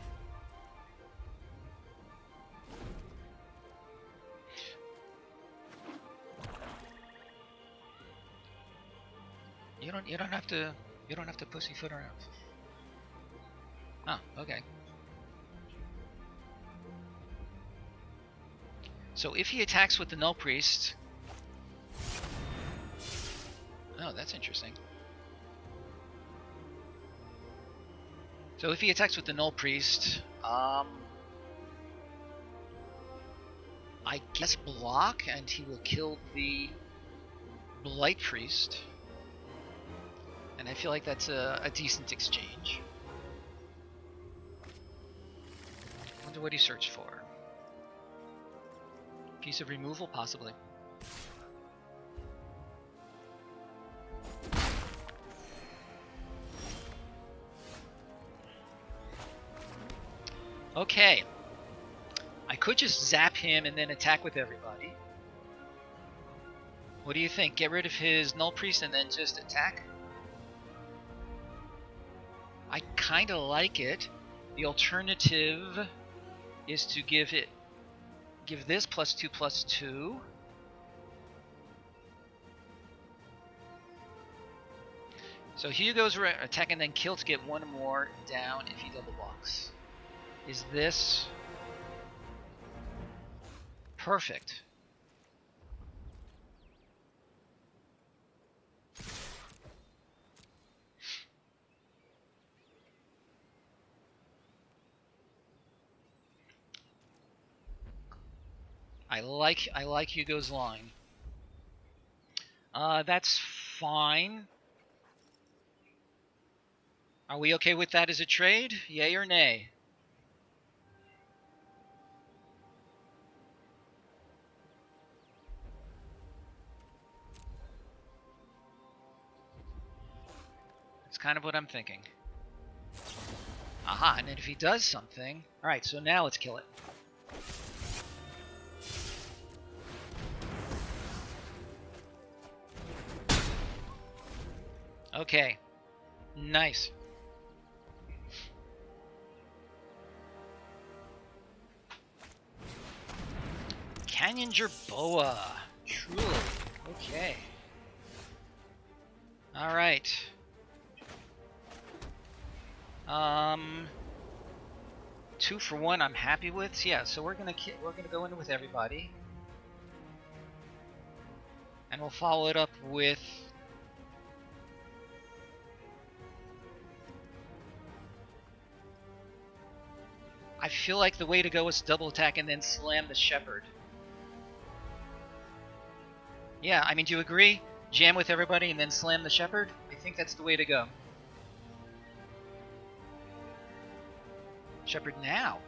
You don't have to pussyfoot around. Oh, okay. So if he attacks with the Null Priest... Oh, that's interesting. So if he attacks with the Null Priest, I guess block, and he will kill the Blight Priest. And I feel like that's a decent exchange. Wonder what he searched for. Piece of removal, possibly. Okay. I could just zap him and then attack with everybody. What do you think? Get rid of his Null Priest and then just attack? I kind of like it. The alternative is to give this +2/+2. So Hugo's attack and then kill to get one more down if he double blocks. Is this perfect? I like Hugo's line. That's fine. Are we okay with that as a trade? Yay or nay? That's kind of what I'm thinking. Aha, and then if he does something... Alright, so now let's kill it. Okay. Nice. Canyon Jerboa. Truly. Okay. Alright. 2 for 1 I'm happy with. So yeah, so we're gonna go in with everybody. And we'll follow it up with I feel like the way to go is double attack and then slam the Shepherd. Yeah, I mean, do you agree? Jam with everybody and then slam the Shepherd? I think that's the way to go. Shepherd now.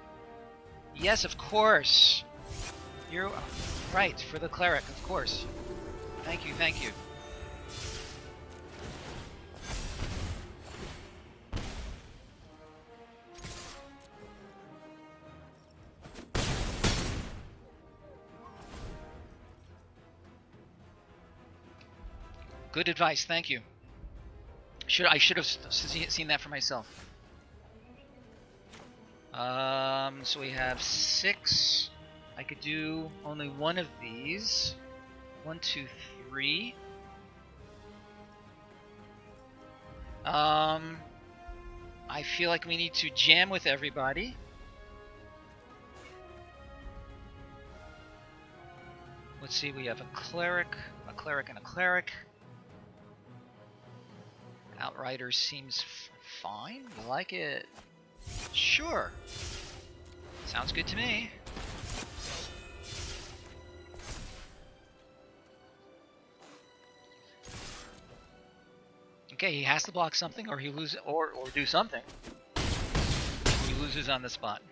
Yes, of course. You're right, for the Cleric, of course. Thank you, thank you. Good advice, thank you. I should have seen that for myself. So we have 6. I could do only one of these. 1, 2, 3. I feel like we need to jam with everybody. Let's see, we have a cleric, and a cleric. Outriders seems fine. You like it? Sure. Sounds good to me. Okay, he has to block something, or he loses, or do something. He loses on the spot.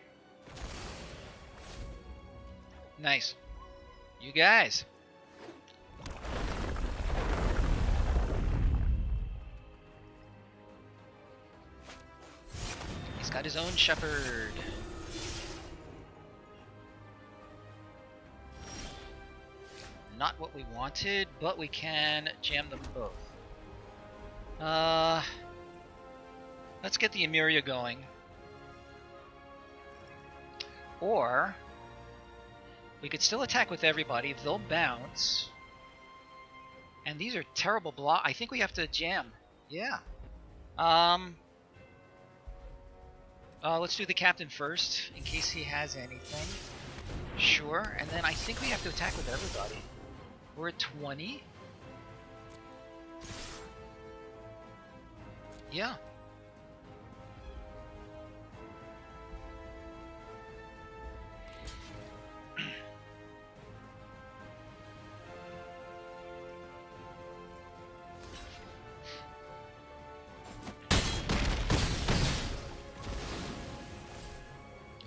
Nice. You guys. He's got his own Shepherd. Not what we wanted, but we can jam them both. Let's get the Emeria going. Or we could still attack with everybody. They'll bounce. And these are terrible block. I think we have to jam. Yeah. Let's do the captain first, in case he has anything. Sure, and then I think we have to attack with everybody. We're at 20. Yeah.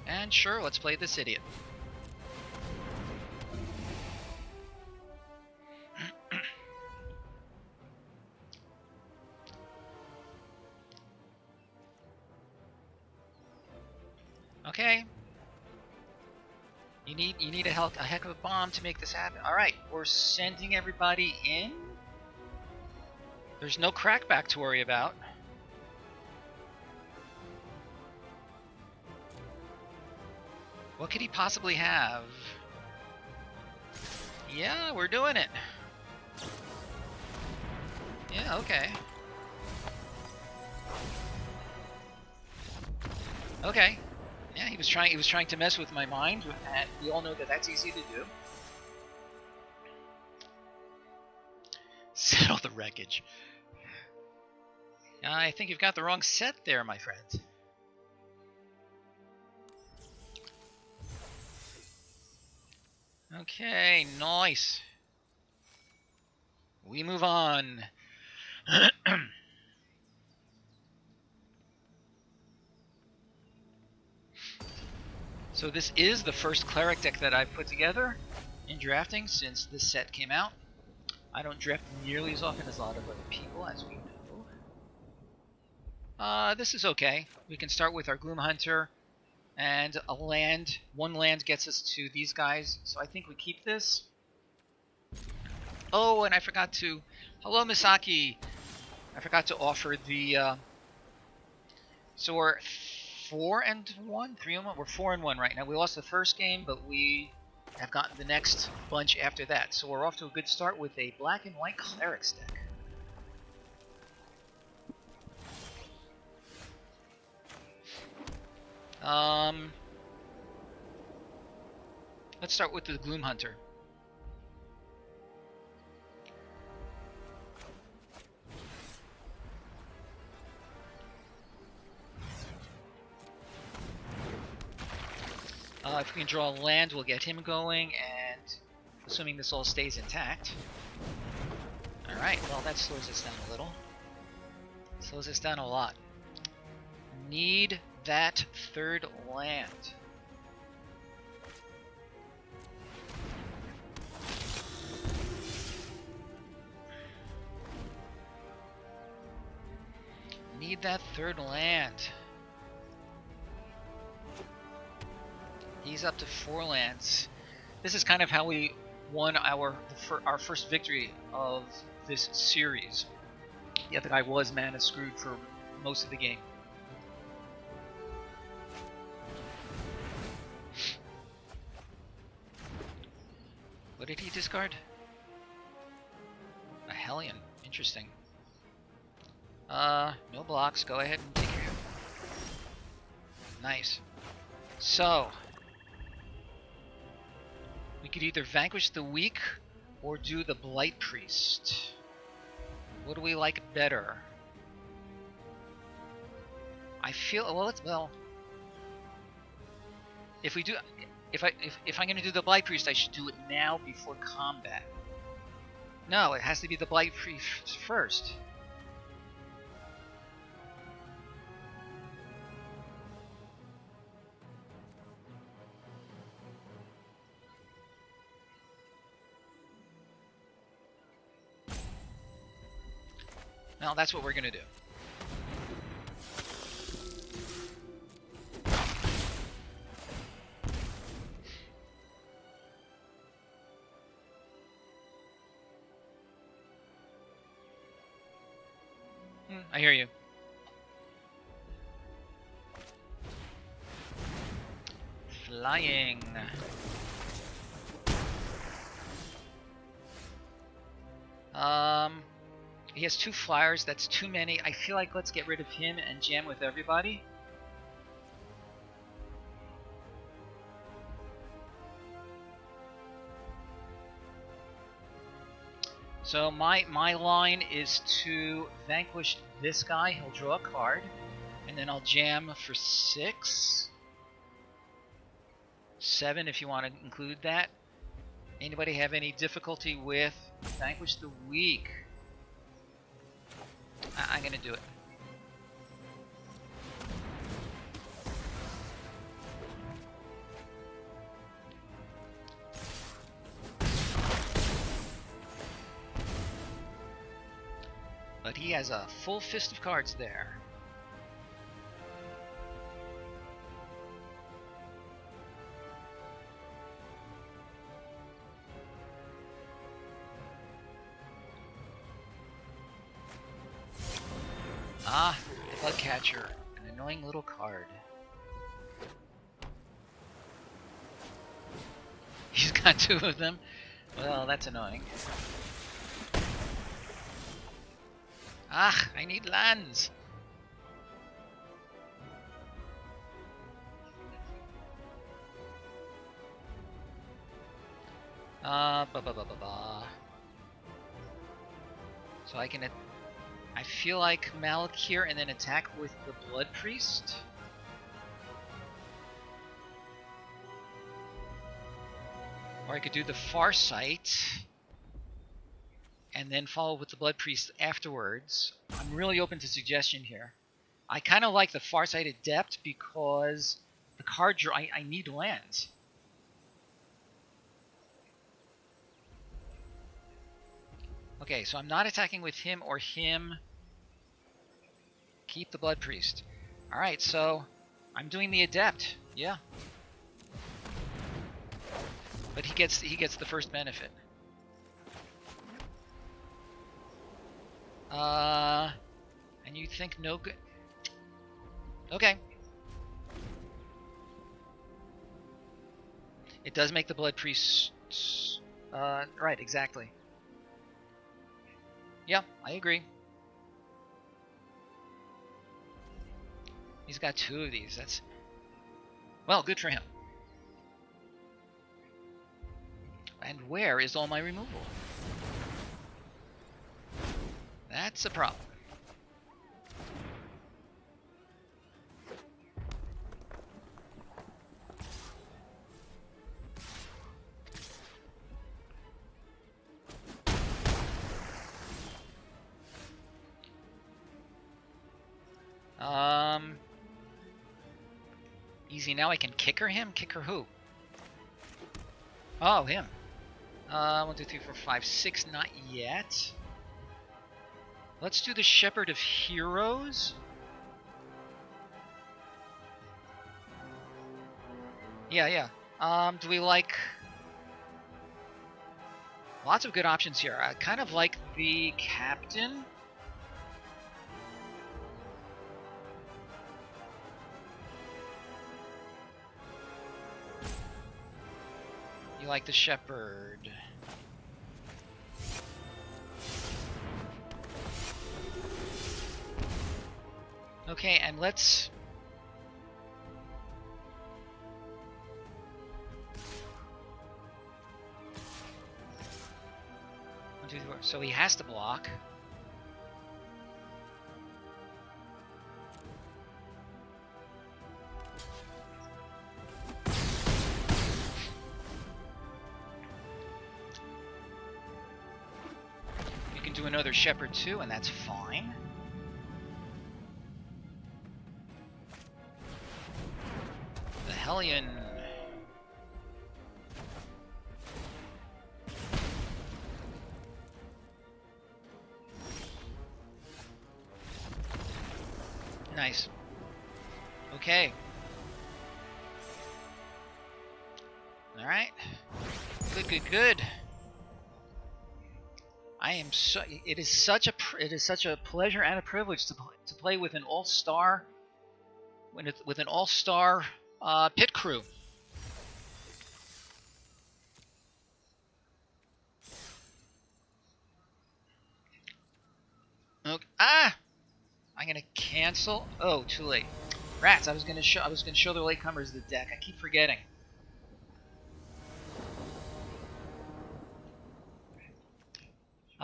And sure, let's play this idiot. Okay. You need a heck of a bomb to make this happen. All right, we're sending everybody in. There's no crackback to worry about. What could he possibly have? Yeah, we're doing it. Yeah, okay. Okay. Yeah, he was trying to mess with my mind, and we all know that that's easy to do. Settle the wreckage. I think you've got the wrong set there, my friend. Okay, nice. We move on. So this is the first cleric deck that I've put together in drafting since this set came out. I don't draft nearly as often as a lot of other people, as we know. This is okay. We can start with our Gloom Hunter and a land. One land gets us to these guys, so I think we keep this. Oh, and I forgot to... Hello, Misaki! I forgot to offer the... So we're 4-1? 3-1? We're 4-1 right now. We lost the first game, but we have gotten the next bunch after that. So we're off to a good start with a black and white Clerics deck. Let's start with the Gloom Hunter. If we can draw a land, we'll get him going, and assuming this all stays intact. Alright, well that slows us down a little. Slows us down a lot. Need that third land. Need that third land. He's up to 4 lands. This is kind of how we won our first victory of this series. The other guy was mana screwed for most of the game. What did he discard? A Hellion. Interesting. No blocks. Go ahead and take care of it. Nice. So, we could either vanquish the weak or do the Blight Priest. What do we like better? I feel if we do, if I'm going to do the Blight Priest, I should do it now before combat. No, it has to be the Blight Priest first. Well, that's what we're going to do. I hear you. Flying. He has 2 flyers. That's too many. I feel like let's get rid of him and jam with everybody. So my line is to vanquish this guy. He'll draw a card, and then I'll jam for 6, 7 if you want to include that. Anybody have any difficulty with vanquish the weak? I'm gonna do it. But he has a full fist of cards there. Ah, the bug catcher, an annoying little card. He's got 2 of them. Well, that's annoying. Ah, I need lands. So I can. I feel like Malik here, and then attack with the Blood Priest. Or I could do the Farsight, and then follow with the Blood Priest afterwards. I'm really open to suggestion here. I kind of like the Farsight Adept because the card draw, I need lands. Okay, so I'm not attacking with him or him. Keep the Blood Priest. Alright, so I'm doing the Adept, yeah. But he gets the first benefit. And you think no good? Okay. It does make the Blood Priest. Right, exactly. Yeah, I agree. He's got 2 of these. That's well, good for him. And where is all my removal? That's a problem. Easy now. I can kicker him. Kicker who? Oh, him. 1, 2, 3, 4, 5, 6. Not yet. Let's do the Shepherd of Heroes. Yeah. Do we like... Lots of good options here. I kind of like the Captain. You like the Shepherd. Okay, and let's... So he has to block. You can do another Shepherd too, and that's fine. The Hellion. Nice. Okay. All right. Good. I am so. It is such a pleasure and a privilege to play with an all-star, with an all-star pit crew. Okay. Ah! I'm gonna cancel. Oh, too late. Rats! I was gonna show the latecomers the deck. I keep forgetting.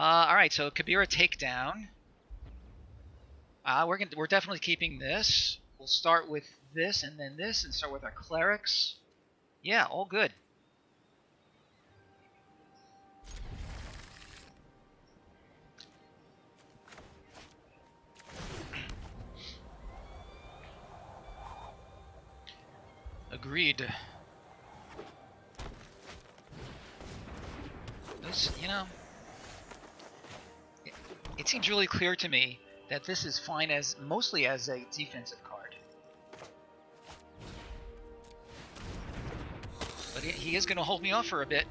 All right, so Kabira takedown. We're definitely keeping this. We'll start with this and then this, and start with our clerics. Yeah, all good. Agreed. This, it seems really clear to me that this is fine as mostly as a defensive card. But he is going to hold me off for a bit.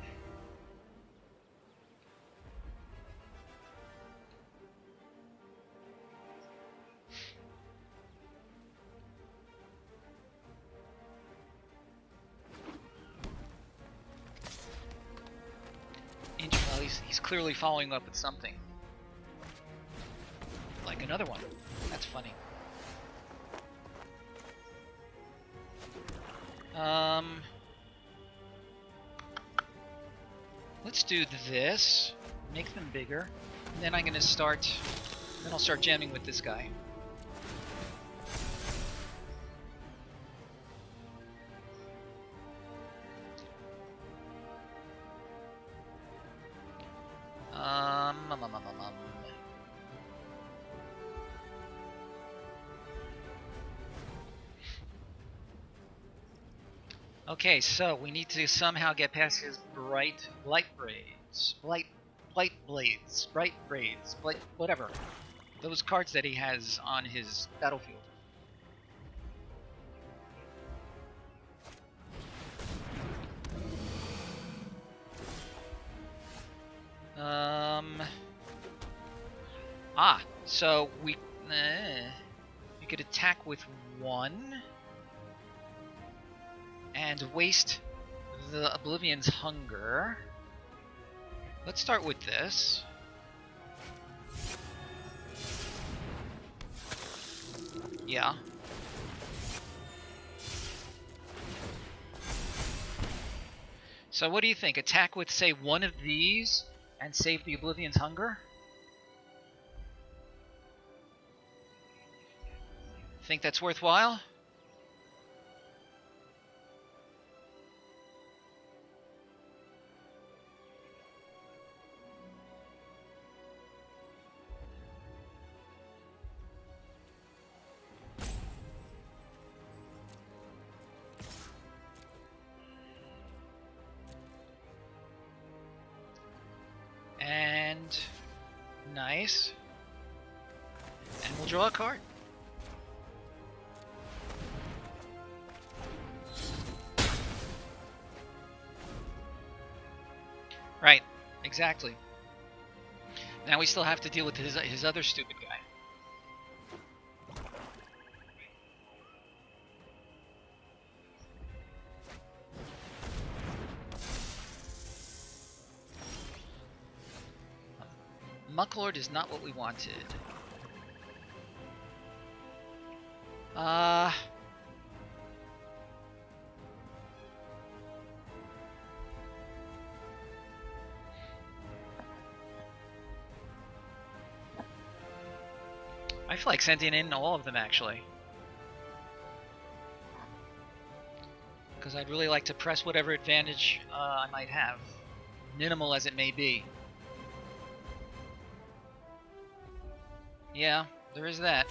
Well, he's clearly following up with something. Like another one. That's funny. Let's do this. Make them bigger. And then I'm gonna start. Then I'll start jamming with this guy. Okay, so we need to somehow get past his bright braids, whatever. Those cards that he has on his battlefield. So we could attack with one and waste the Oblivion's Hunger. Let's start with this. Yeah. So what do you think? Attack with, say, one of these and save the Oblivion's Hunger? Think that's worthwhile? And nice. And we'll draw a card. Right, exactly. Now we still have to deal with his other stupid guy. Mucklord is not what we wanted. I feel like sending in all of them, actually. Because I'd really like to press whatever advantage I might have. Minimal as it may be. Yeah, there is that.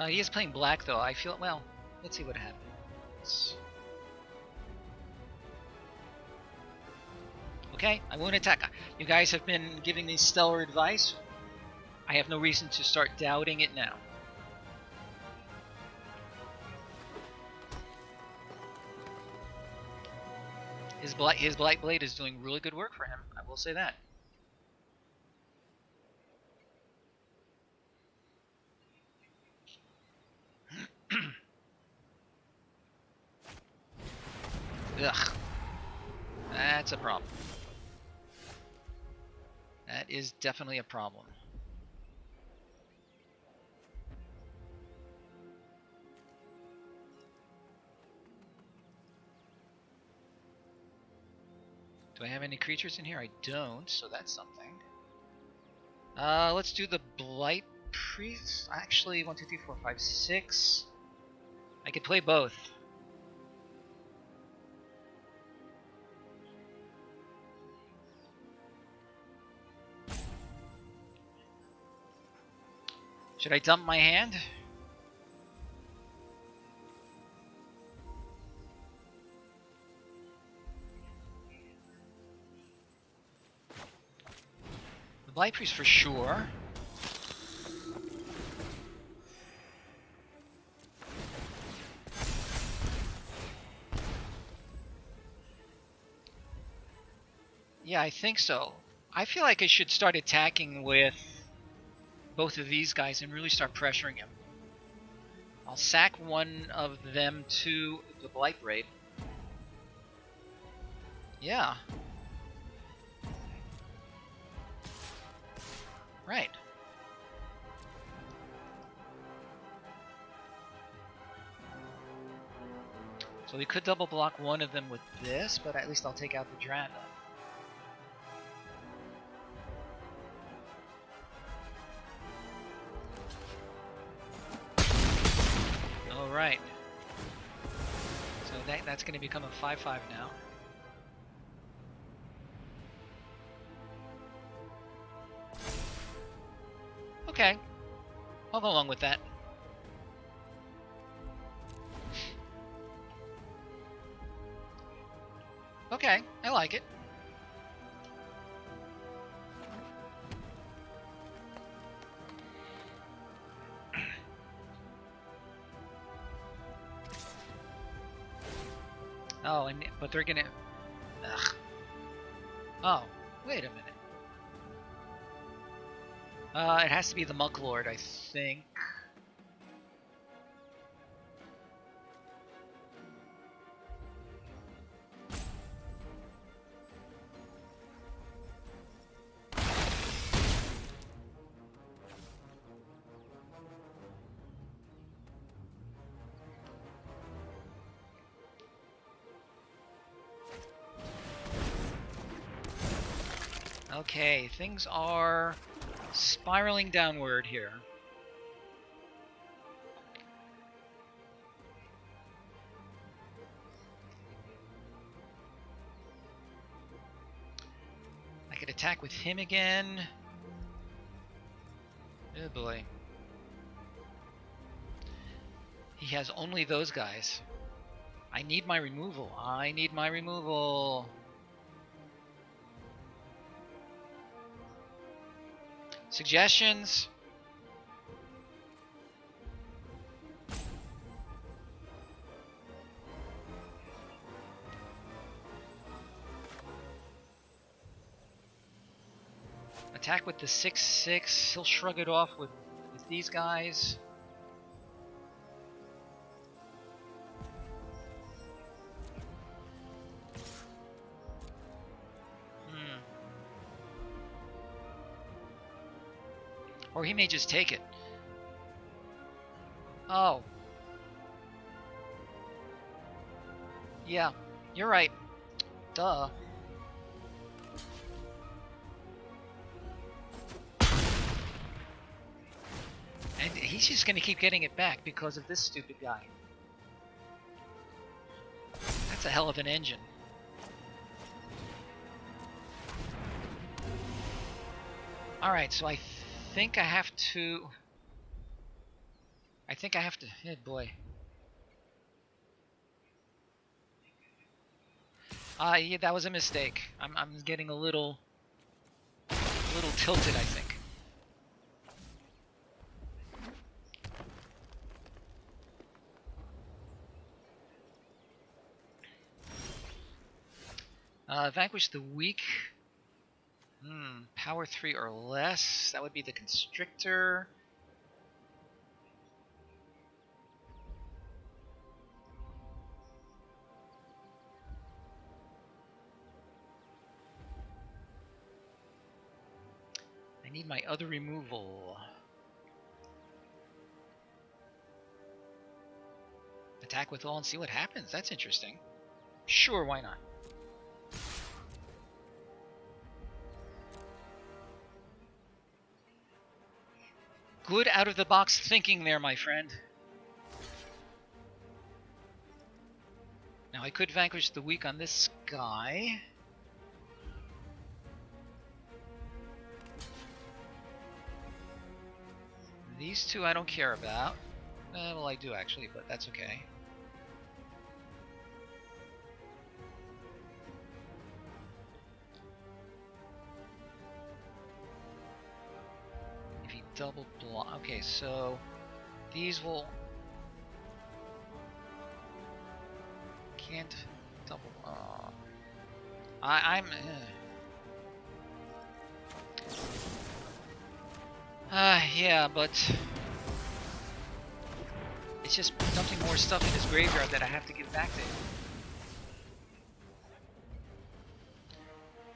He is playing black, though. I feel... Well, let's see what happens. Okay, I won't attack. You guys have been giving me stellar advice. I have no reason to start doubting it now. His Blight Blade is doing really good work for him. I will say that. Ugh. That's a problem. That is definitely a problem. Do I have any creatures in here? I don't, so that's something. Let's do the Blight Priest. Actually, 1, 2, 3, 4, 5, 6. I could play both. Should I dump my hand? The Blight Priest for sure. Yeah, I think so. I feel like I should start attacking with both of these guys and really start pressuring him. I'll sack one of them to the Blight Braid. Yeah. Right. So we could double block one of them with this, but at least I'll take out the Dranda. Alright. So that's going to become a 5/5 now. Okay. I'll go along with that. Okay, I like it. Oh, but they're gonna... Ugh. Oh, wait a minute. It has to be the Monk Lord, I think. Okay, things are spiraling downward here. I could attack with him again. Oh boy. He has only those guys. I need my removal. I need my removal. Suggestions? Attack with the 6/6. He'll shrug it off with these guys. Or he may just take it. Oh. Yeah, you're right. Duh. And he's just gonna keep getting it back because of this stupid guy. That's a hell of an engine. Alright, so I think I have to... Oh boy. Yeah, that was a mistake. I'm getting a little tilted, I think. Vanquish the weak. Power 3 or less. That would be the Constrictor. I need my other removal. Attack with all and see what happens. That's interesting. Sure, why not? Good out-of-the-box thinking there, my friend. Now, I could vanquish the weak on this guy. These two I don't care about. Well, I do actually, but that's okay. If he double block... Okay, so these will... Can't double... I'm... yeah, but... It's just dumping more stuff in his graveyard that I have to give back to him.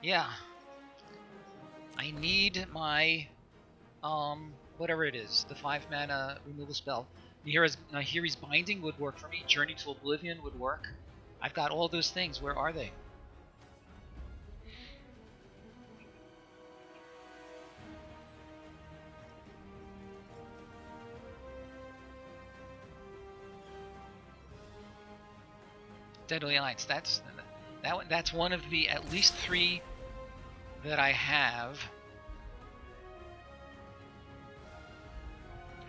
Yeah. I need my... whatever it is. The 5-mana removal spell. Nahiri's Binding would work for me. Journey to Oblivion would work. I've got all those things. Where are they? Deadly Alliance. That's one of the at least 3 that I have.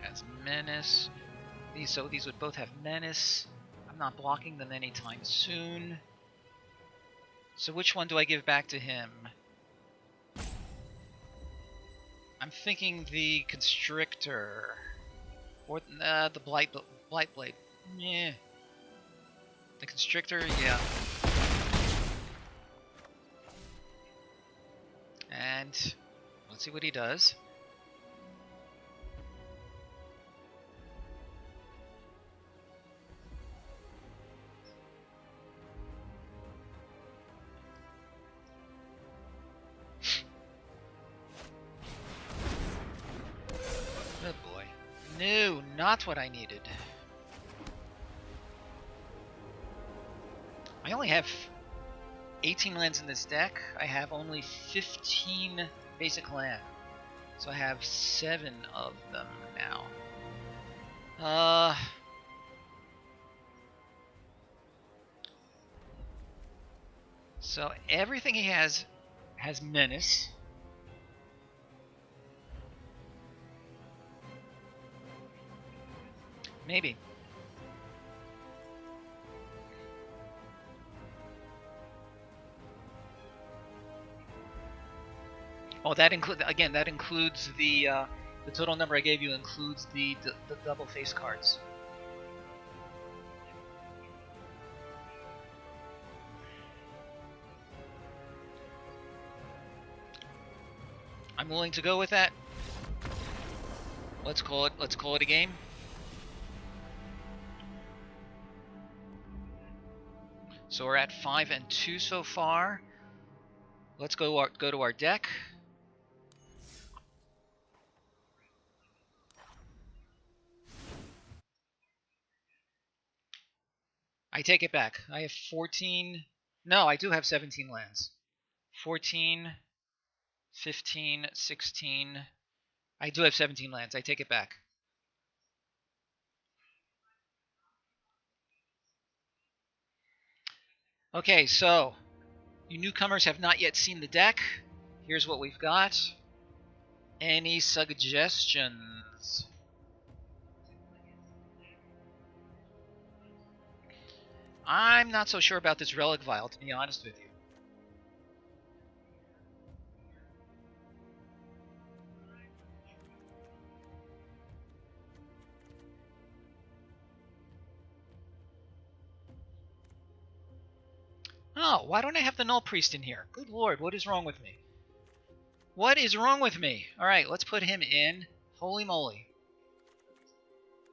Has Menace. These would both have Menace. I'm not blocking them anytime soon. So which one do I give back to him? I'm thinking the Constrictor. Or the Blight Blade. Yeah. The Constrictor, yeah. And let's see what he does. Good boy. No, not what I needed. I only have 18 lands in this deck. I have only 15 basic land. So I have 7 of them now. So everything he has Menace. Maybe. Oh, that includes the total number I gave you includes the double face cards. I'm willing to go with that. Let's call it a game. So we're at 5 and 2 so far. Let's go to our deck. I take it back. I have 14. No, I do have 17 lands. 14, 15, 16. I do have 17 lands. I take it back. Okay, so you newcomers have not yet seen the deck. Here's what we've got. Any suggestions? I'm not so sure about this Relic Vial, to be honest with you. Oh, why don't I have the Null Priest in here? Good lord, what is wrong with me? What is wrong with me? Alright, let's put him in. Holy moly.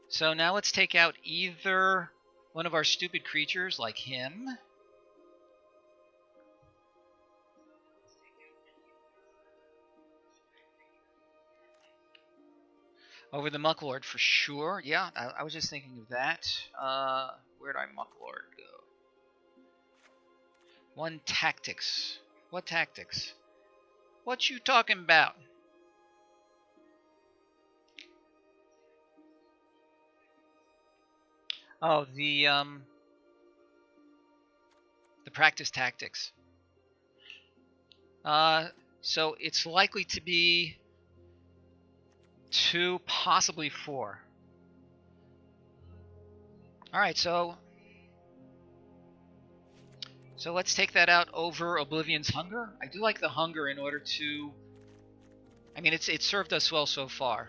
So now let's take out either one of our stupid creatures like him. Over the Mucklord for sure. Yeah, I was just thinking of that. Where'd our Mucklord go? 1 tactics. What tactics? What you talking about? Oh, the practice tactics. So it's likely to be 2, possibly 4. All right, so let's take that out over Oblivion's Hunger. I do like the Hunger in order to... I mean, it's served us well so far.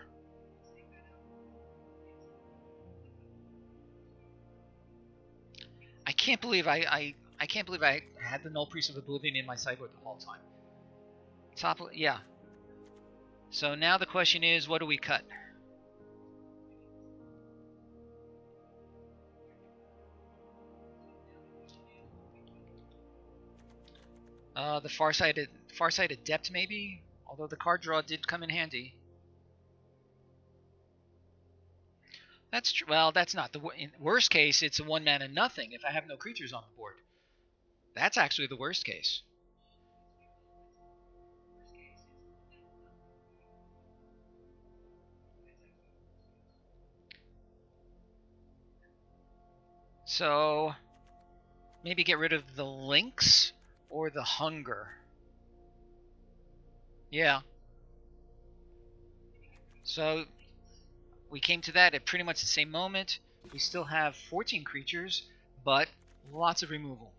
I can't believe I can't believe I had the Null Priest of Oblivion in my sideboard the whole time. Yeah. So now the question is, what do we cut? The Farsighted Adept, maybe? Although the card draw did come in handy. That's true. Well, that's not the worst case. It's a 1-mana nothing if I have no creatures on the board. That's actually the worst case. So maybe get rid of the Lynx or the Hunger. Yeah. So we came to that at pretty much the same moment. We still have 14 creatures, but lots of removal.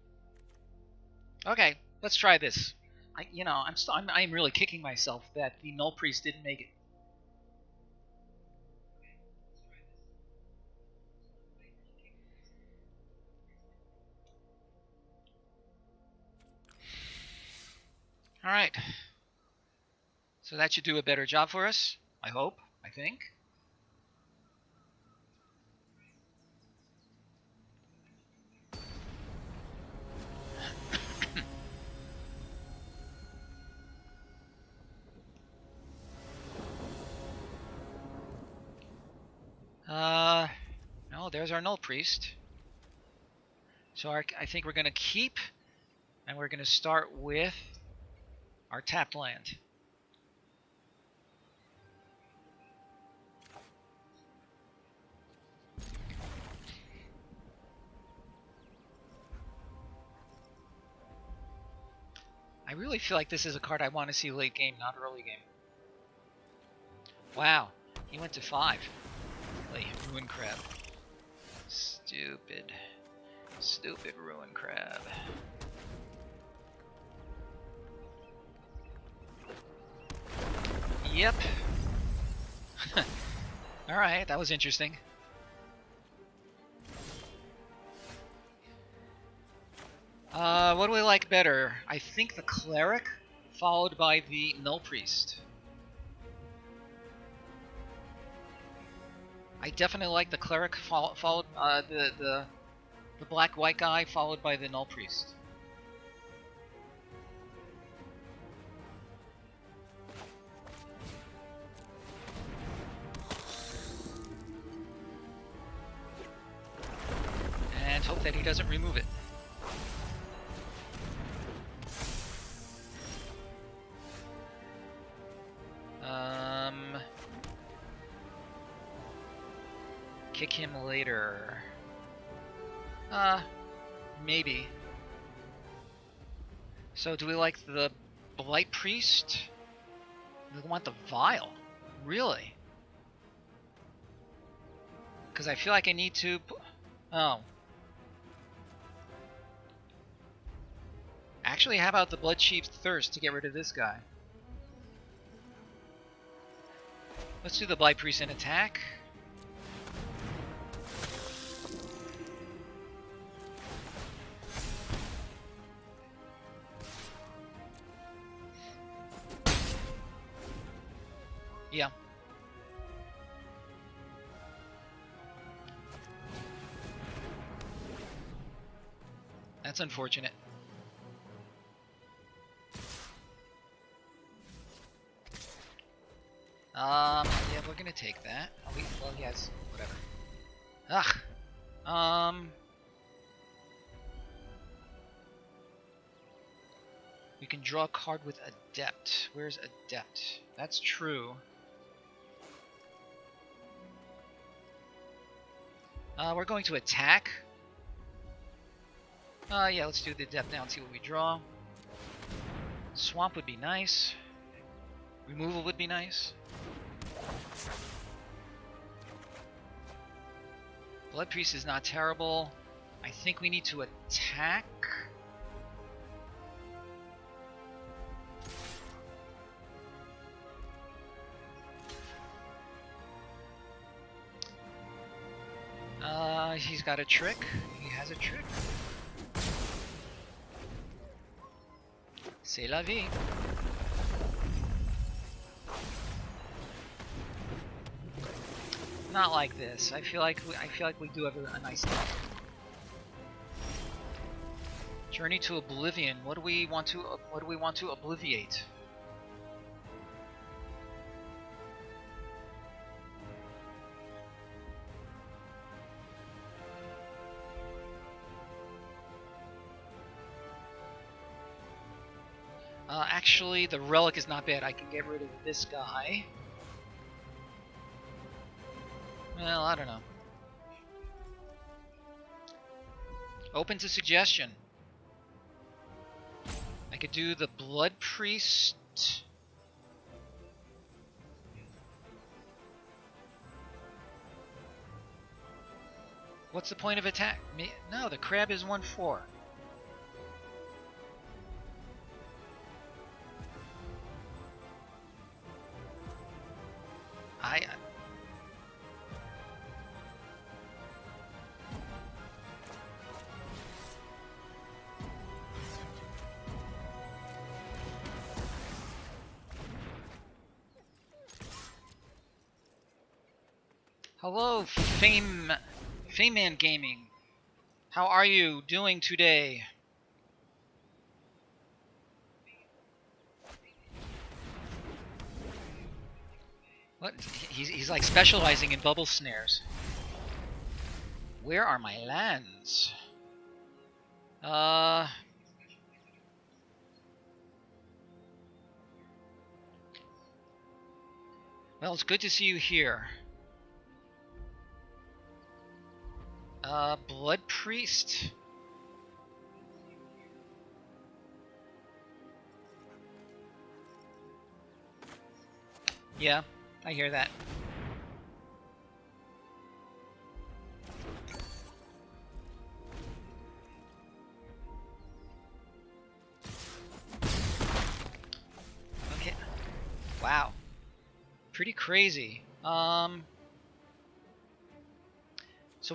Okay, let's try this. I'm really kicking myself that the Null Priest didn't make it. All right. So that should do a better job for us. I hope. I think. No, there's our Null Priest. So I think we're going to keep, and we're going to start with our tapped land. I really feel like this is a card I want to see late game, not early game. Wow, he went to 5. Like, Ruin Crab. Stupid Ruin Crab. Yep. Alright, that was interesting. What do we like better? I think the Cleric, followed by the Null Priest. I definitely like the Cleric, followed the black-white guy, followed by the Null Priest. And hope that he doesn't remove it. Kick him later. Maybe. So do we like the Blight Priest? We want the Vial. Really? Because I feel like I need to... Oh. Actually, how about the Blood-Sheathed Thirst to get rid of this guy? Let's do the Blight Priest in attack. Yeah. That's unfortunate. Yeah, we're gonna take that. Well, yes, whatever. Ugh. We can draw a card with Adept. Where's Adept? That's true. We're going to attack. Yeah, let's do the depth down, see what we draw. Swamp would be nice. Removal would be nice. Blood Priest is not terrible. I think we need to attack. He's got a trick. He has a trick. C'est la vie. Not like this. I feel like we do have a nice deck. Journey to Oblivion. What do we want to obliviate? Actually, the relic is not bad. I can get rid of this guy. Well, I don't know. Open to suggestion. I could do the Blood Priest. What's the point of attack? No, the crab is 1/4. Hello, Fameman Gaming. How are you doing today? What? He's like specializing in bubble snares. Where are my lands? Well, it's good to see you here. Blood Priest. Yeah, I hear that. Okay. Wow. Pretty crazy. So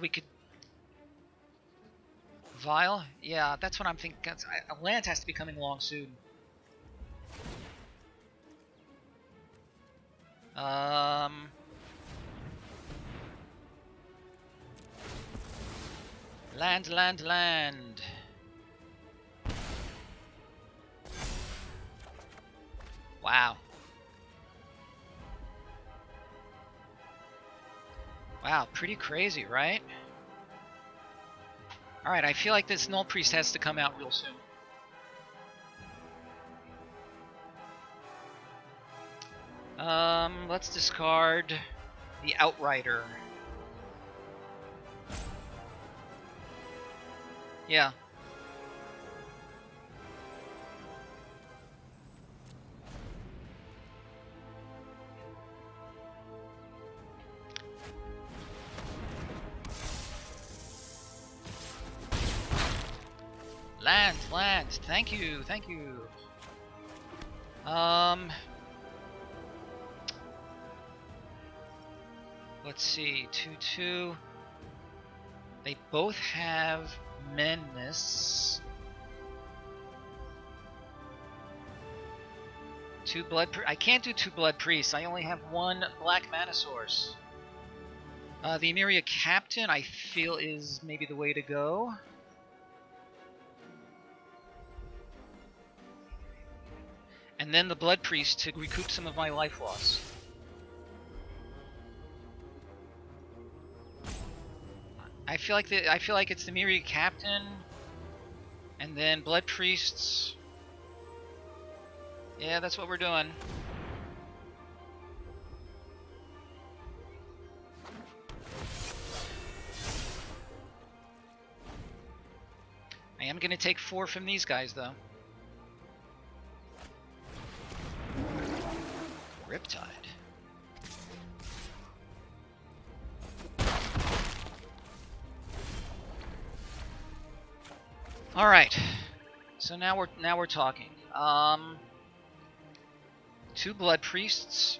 we could Vial? Yeah, that's what I'm thinking. Land has to be coming along soon. Land. Wow. Wow, pretty crazy, right? Alright, I feel like this Null Priest has to come out real soon. Let's discard the Outrider. Yeah. Land. Thank you. Let's see. 2/2. They both have Menace. 2 blood. I can't do 2 blood priests. I only have 1 black mana source. The Emeria Captain, I feel, is maybe the way to go. And then the Blood Priest to recoup some of my life loss. I feel like it's the Emeria Captain, and then Blood Priests. Yeah, that's what we're doing. am going to take 4 from these guys, though. Riptide. All right. So now we're talking. 2 blood priests.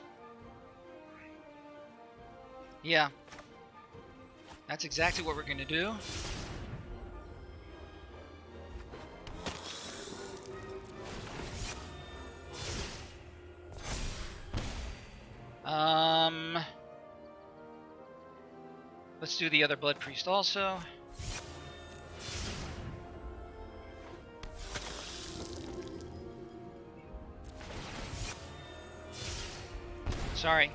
Yeah. That's exactly what we're going to do. Let's do the other blood priest also. Sorry.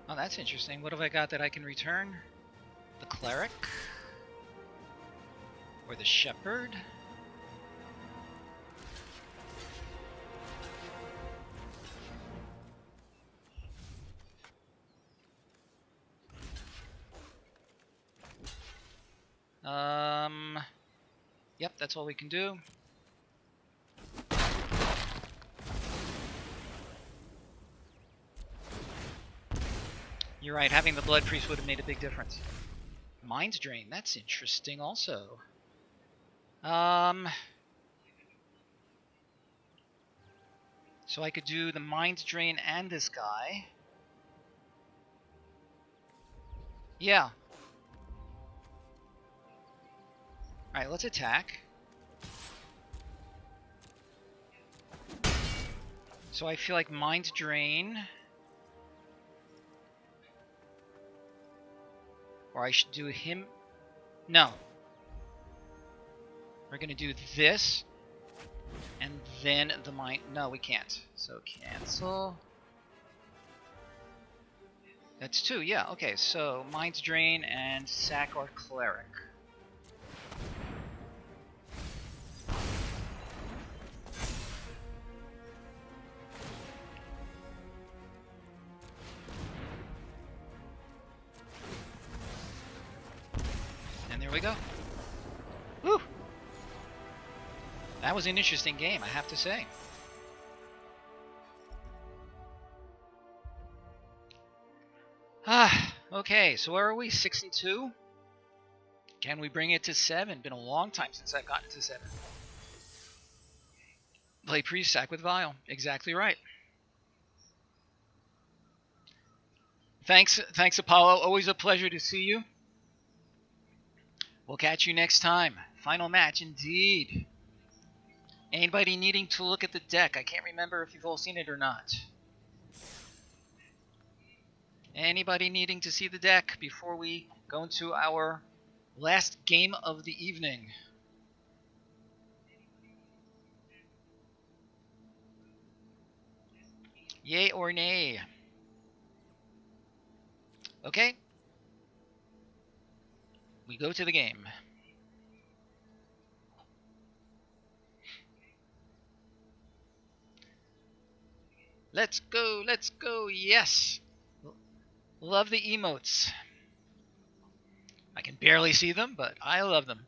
Oh, that's interesting. What have I got that I can return? The cleric? Or the shepherd? Yep, that's all we can do. You're right, having the blood priest would have made a big difference. Mind drain, that's interesting also. So I could do the mind drain and this guy. Yeah. Alright, let's attack. So I feel like mind drain. Or I should do him. No. We're going to do this. And then the mind. No, we can't. So cancel. That's 2, yeah. Okay, so mind drain and sack our cleric. And there we go. Woo! That was an interesting game, I have to say. Okay, so where are we? 6-2? Can we bring it to 7? Been a long time since I've gotten to 7. Play priest, sack with vial. Exactly right. Thanks, Apollo. Always a pleasure to see you. We'll catch you next time. Final match, indeed. Anybody needing to look at the deck? I can't remember if you've all seen it or not. Anybody needing to see the deck before we go into our last game of the evening? Yay or nay? Okay. We go to the game. Let's go, yes! Love the emotes. I can barely see them, but I love them.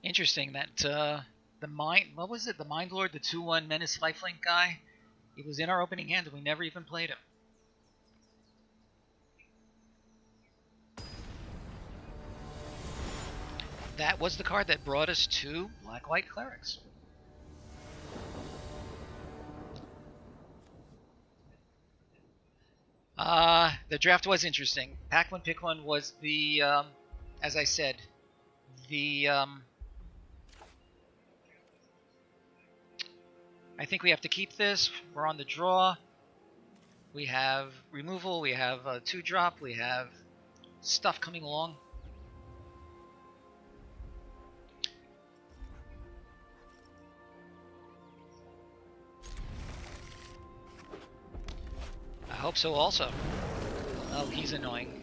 Interesting that the mind, what was it? The Mind Lord, the 2/1 Menace Lifelink guy. He was in our opening hand and we never even played him. That was the card that brought us to Black-White Clerics. The draft was interesting. Pack one, pick one was the, as I said, the, I think we have to keep this. We're on the draw. We have removal. We have 2-drop. We have stuff coming along. I hope so also. Oh, he's annoying.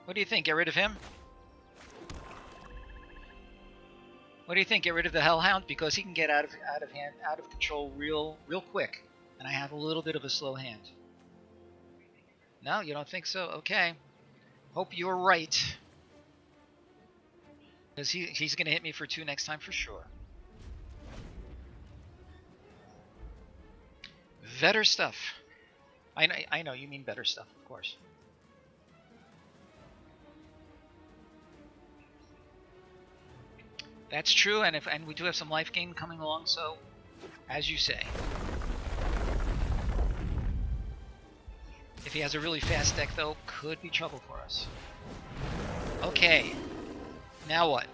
What do you think? Get rid of him? What do you think? Get rid of the Hellhound, because he can get out of control real quick, and I have a little bit of a slow hand. No, you don't think so? Okay. Hope you're right, because he's going to hit me for 2 next time for sure. Better stuff. I know you mean better stuff, of course. That's true, and we do have some life gain coming along, so as you say. If he has a really fast deck, though, could be trouble for us. Okay, now what?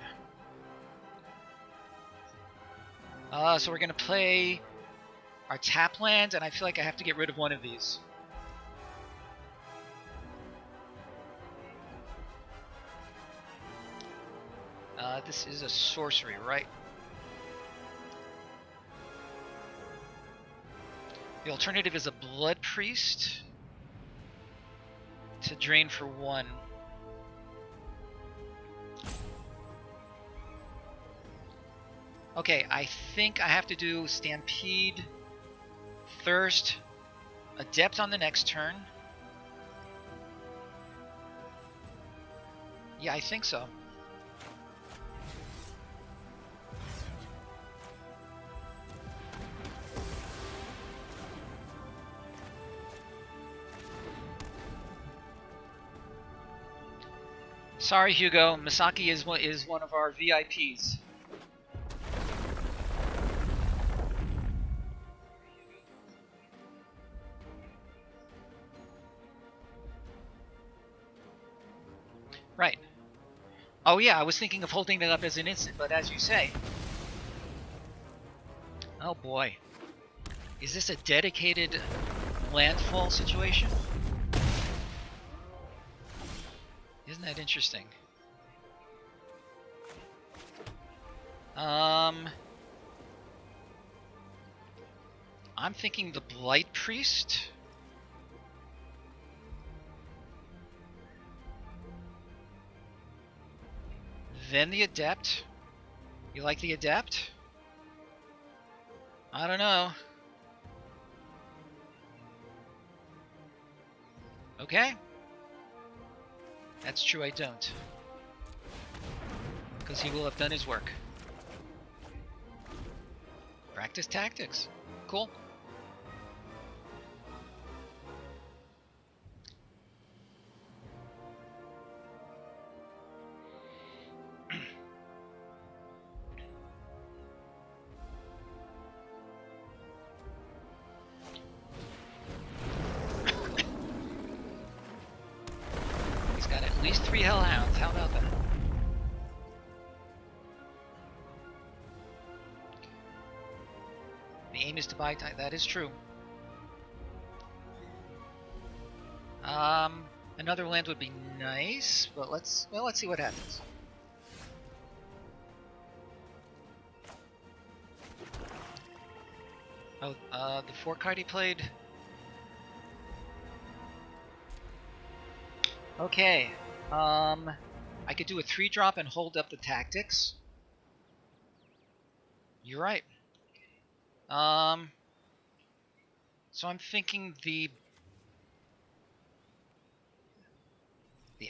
So we're gonna play our tap land, and I feel like I have to get rid of one of these. This is a sorcery, right? The alternative is a Blood Priest to drain for 1. Okay, I think I have to do Stampede, Thirst, Adept on the next turn. Yeah, I think so. Sorry, Hugo. Misaki is one of our VIPs. Right. Oh yeah, I was thinking of holding that up as an instant, but as you say. Oh boy. Is this a dedicated landfall situation? Isn't that interesting? I'm thinking the Blight Priest. Then the Adept. You like the Adept? I don't know. Okay. That's true, I don't. Because he will have done his work. Practice tactics. Cool. He's got at least 3 Hellhounds. How about that? The aim is to buy time. That is true. Another land would be nice, but let's see what happens. Oh, the 4 card he played. Okay. I could do a 3-drop and hold up the tactics. You're right. So I'm thinking the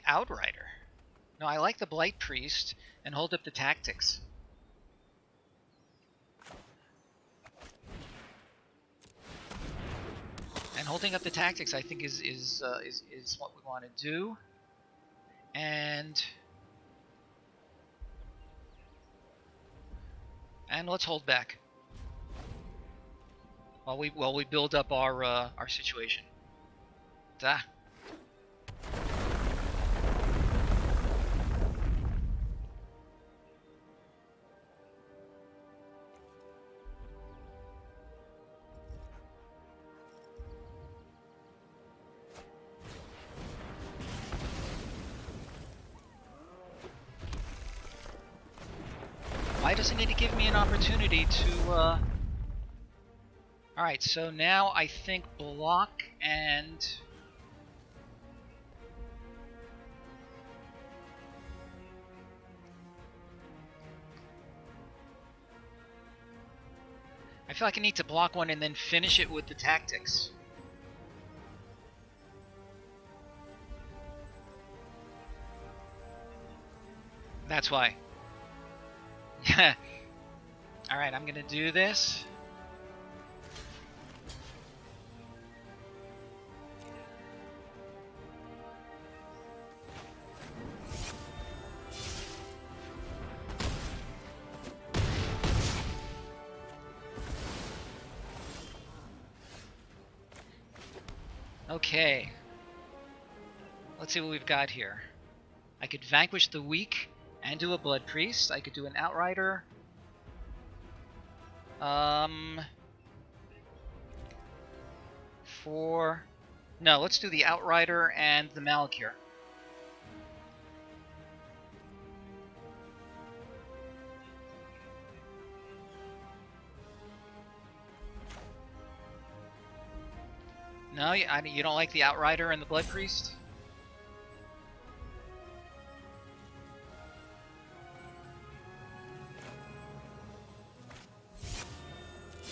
Outrider. No, I like the Blight Priest and hold up the tactics. And holding up the tactics, I think, is what we want to do. And let's hold back while we build up our situation. Da. Why doesn't it give me an opportunity to, Alright, so now I think block and... I feel like I need to block one and then finish it with the tactics. That's why. Alright, I'm gonna do this. Okay. Let's see what we've got here. I could vanquish the weak and do a blood priest. I could do an outrider. No, let's do the outrider and the Malakir. No, you don't like the outrider and the blood priest?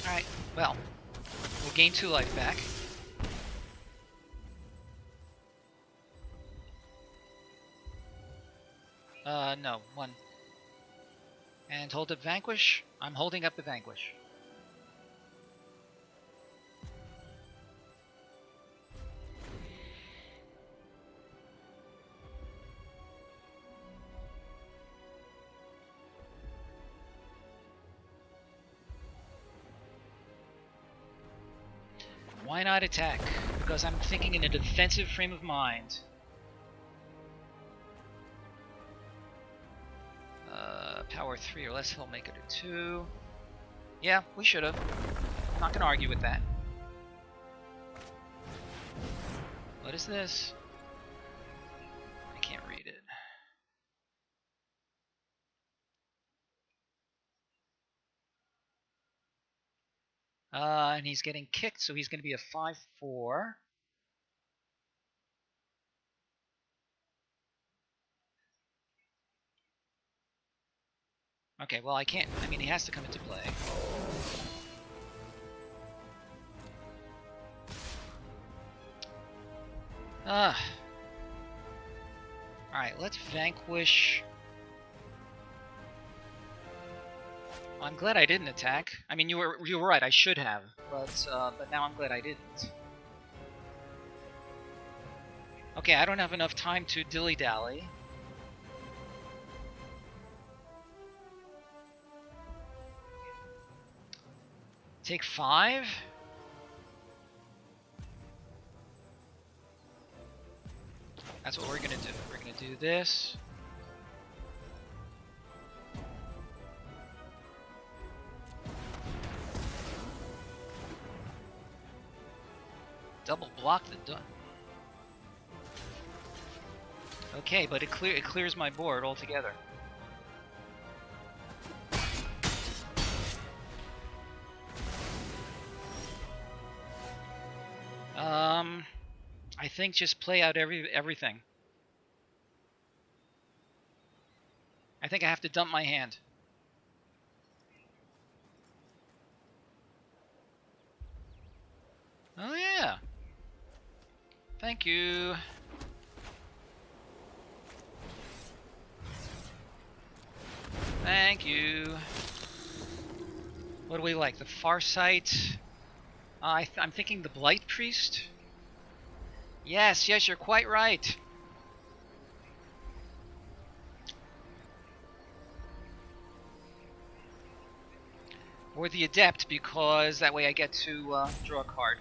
Alright, well, we'll gain 2 life back. No, 1. And hold up Vanquish. I'm holding up the Vanquish. Why not attack? Because I'm thinking in a defensive frame of mind. Power 3 or less, he'll make it a 2. Yeah, we should have. I'm not gonna argue with that. What is this? I can't read it. And he's getting kicked, so he's gonna be a 5/4. Okay, well I can't, I mean he has to come into play. Alright, let's vanquish. Well, I'm glad I didn't attack. I mean, you were right, I should have, but now I'm glad I didn't. Okay, I don't have enough time to dilly-dally. Take 5? That's what we're gonna do. We're gonna do this. Double block the Okay, but it clears my board altogether. I think just play out everything. I think I have to dump my hand. Oh yeah. Thank you. Thank you. What do we like? The Farsight? I'm thinking the Blight Priest? Yes, you're quite right. Or the Adept, because that way I get to draw a card.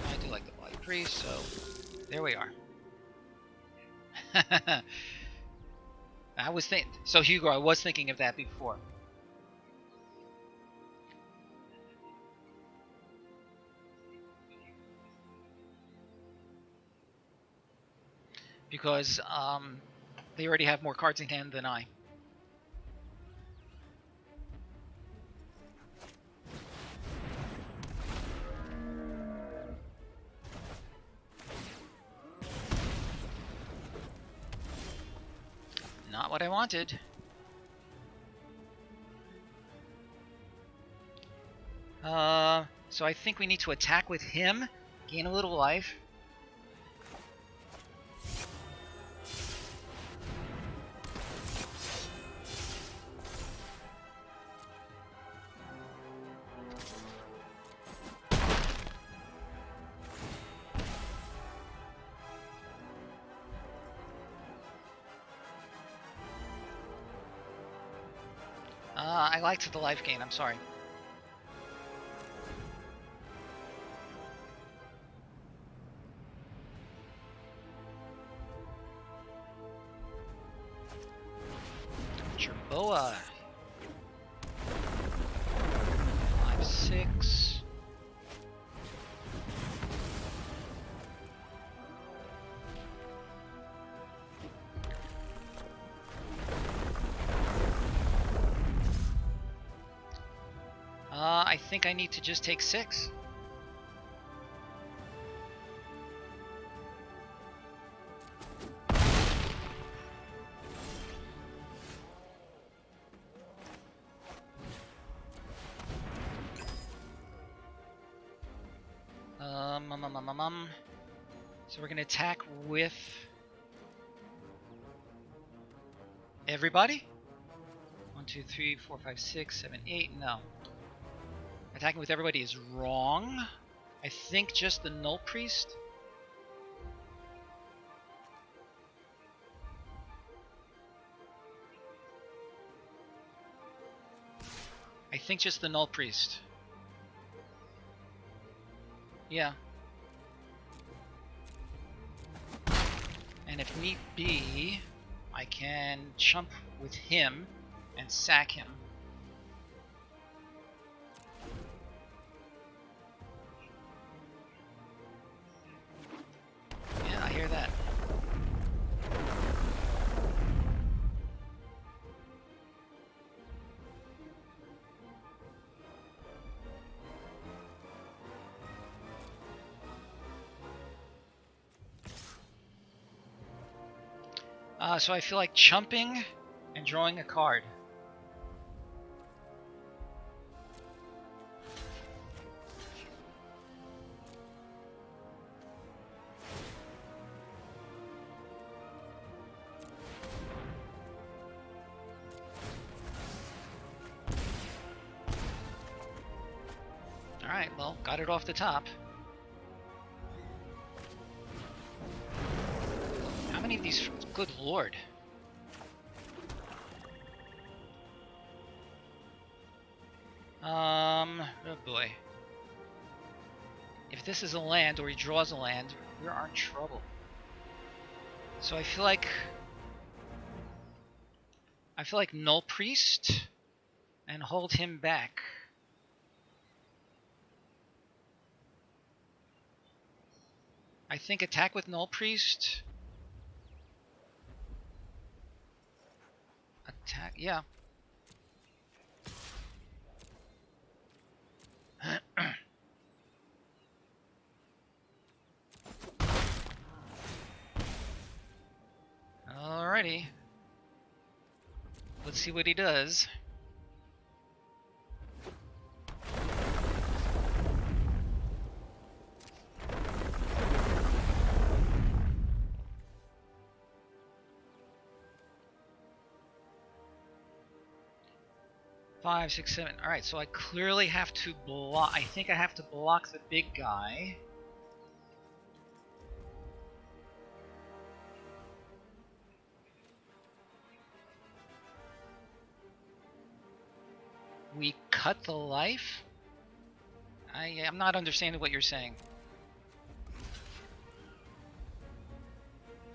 I do like the Blight Priest, so there we are. So Hugo, I was thinking of that before. Because they already have more cards in hand than I. Not what I wanted. So I think we need to attack with him, gain a little life. I liked the life gain, I'm sorry. Jerboa. 5-6. I think I need to just take 6. So we're gonna attack with everybody? 1, 2, 3, 4, 5, 6, 7, 8. No. Attacking with everybody is wrong. I think just the Null Priest. I think just the Null Priest. Yeah. And if need be, I can chump with him and sack him. Yeah, I hear that. So I feel like chumping and drawing a card. Alright, well, got it off the top. How many of these? Good lord. Oh boy. If this is a land or he draws a land, we're in trouble. So I feel like Null Priest and hold him back. I think attack with Null Priest. Attack, yeah. Alrighty. Let's see what he does. Five, 6, 7. Alright, so I clearly have to block. I think I have to block the big guy. We cut the life? I'm not understanding what you're saying.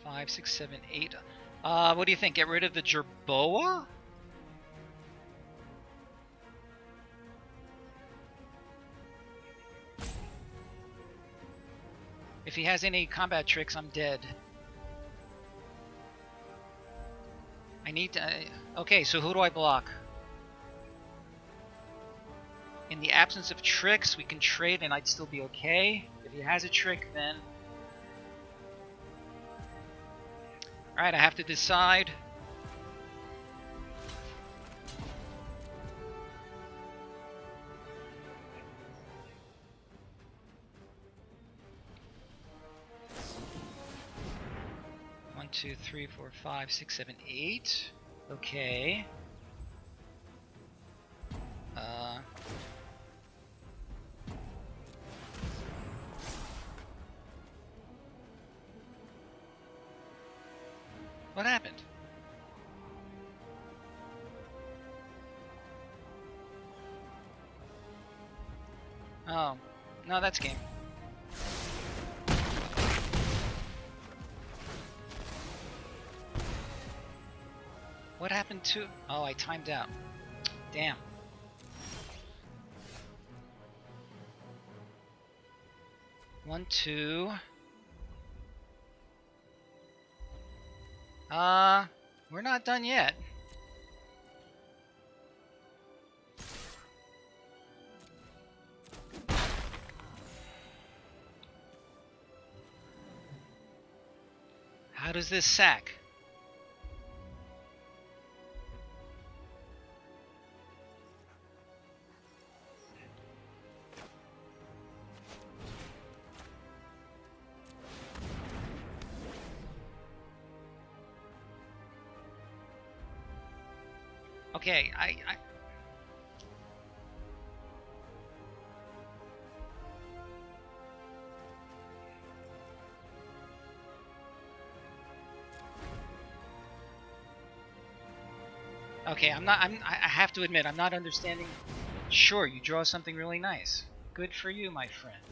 5, 6, 7, 8. What do you think? Get rid of the Jerboa? If he has any combat tricks, I'm dead. I need to... okay, so who do I block? In the absence of tricks, we can trade and I'd still be okay. If he has a trick, then... alright, I have to decide. 2, 3, 4, 5, 6, 7, 8. Okay. What happened? Oh, no, that's game. What happened to... Oh, I timed out. Damn. One, two. We're not done yet. How does this sack? Okay, Okay, I have to admit, I'm not understanding. Sure, you draw something really nice. Good for you, my friend.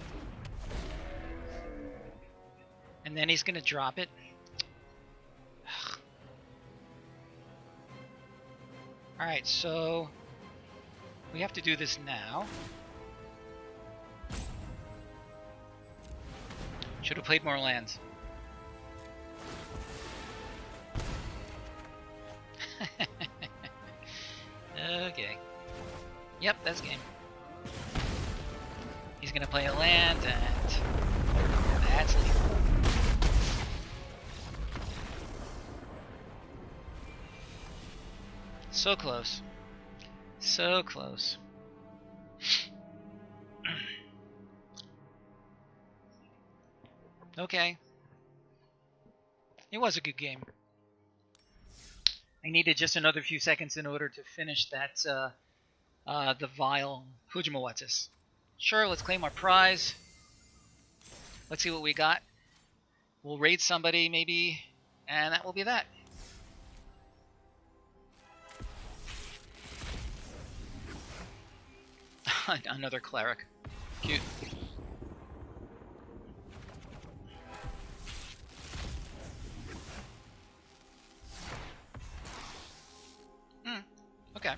And then he's gonna drop it. Alright, so we have to do this now. Should have played more lands. Okay. Yep, that's game. He's gonna play a land, and that's lethal. So close. So close. Okay. It was a good game. I needed just another few seconds in order to finish that, the vile Hujimawatis. Sure, let's claim our prize. Let's see what we got. We'll raid somebody, maybe, and that will be that. Another cleric. Cute. Okay.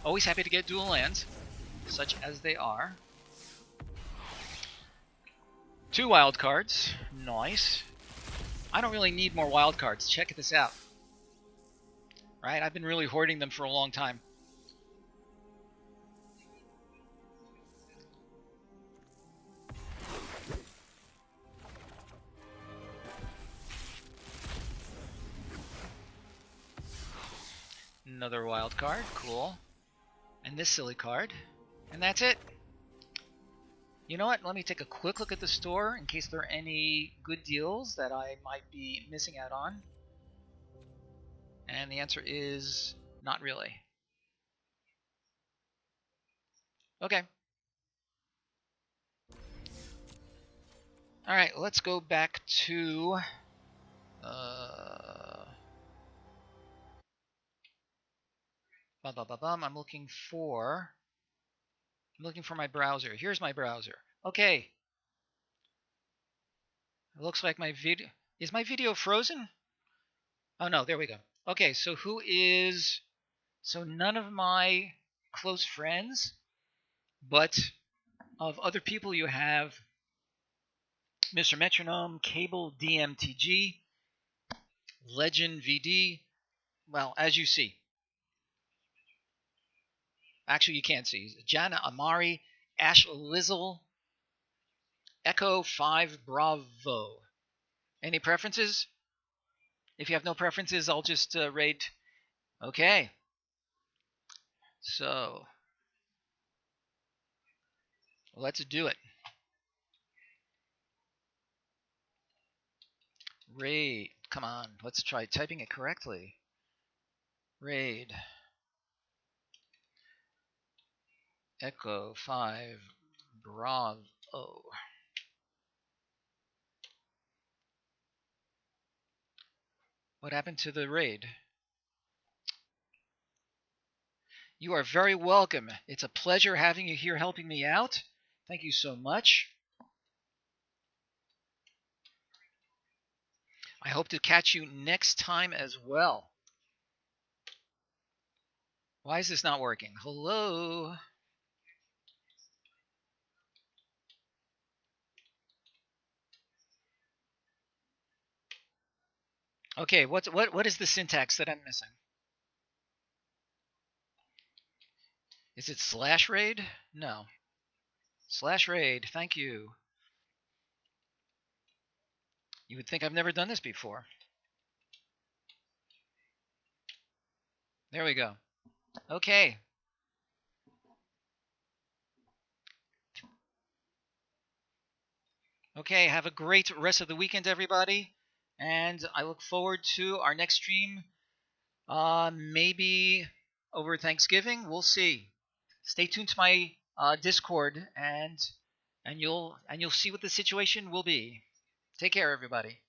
Always happy to get dual lands, such as they are. 2 wild cards. Nice. I don't really need more wild cards. Check this out. Right? I've been really hoarding them for a long time. Another wild card. Cool. And this silly card. And that's it. You know what? Let me take a quick look at the store in case there are any good deals that I might be missing out on. And the answer is not really. Okay. Alright, let's go back to... I'm looking for my browser. Here's my browser. Okay. It looks like my video... Is my video frozen? Oh no, there we go. Okay, so who is... So none of my close friends, but of other people you have Mr. Metronome, Cable DMTG, Legend VD. Well, as you see. Actually, you can't see. Jana Amari, Ash Lizzle, Echo 5 Bravo. Any preferences? If you have no preferences, I'll just raid. Okay. So, let's do it. Raid. Come on, let's try typing it correctly. Raid. Echo 5 Bravo. What happened to the raid? You are very welcome. It's a pleasure having you here helping me out. Thank you so much. I hope to catch you next time as well. Why is this not working? Hello? Okay, what is the syntax that I'm missing? Is it slash raid? No. Slash raid, thank you. You would think I've never done this before. There we go. Okay. Okay, have a great rest of the weekend, everybody. And I look forward to our next stream. Maybe over Thanksgiving. We'll see. Stay tuned to my Discord, and you'll see what the situation will be. Take care, everybody.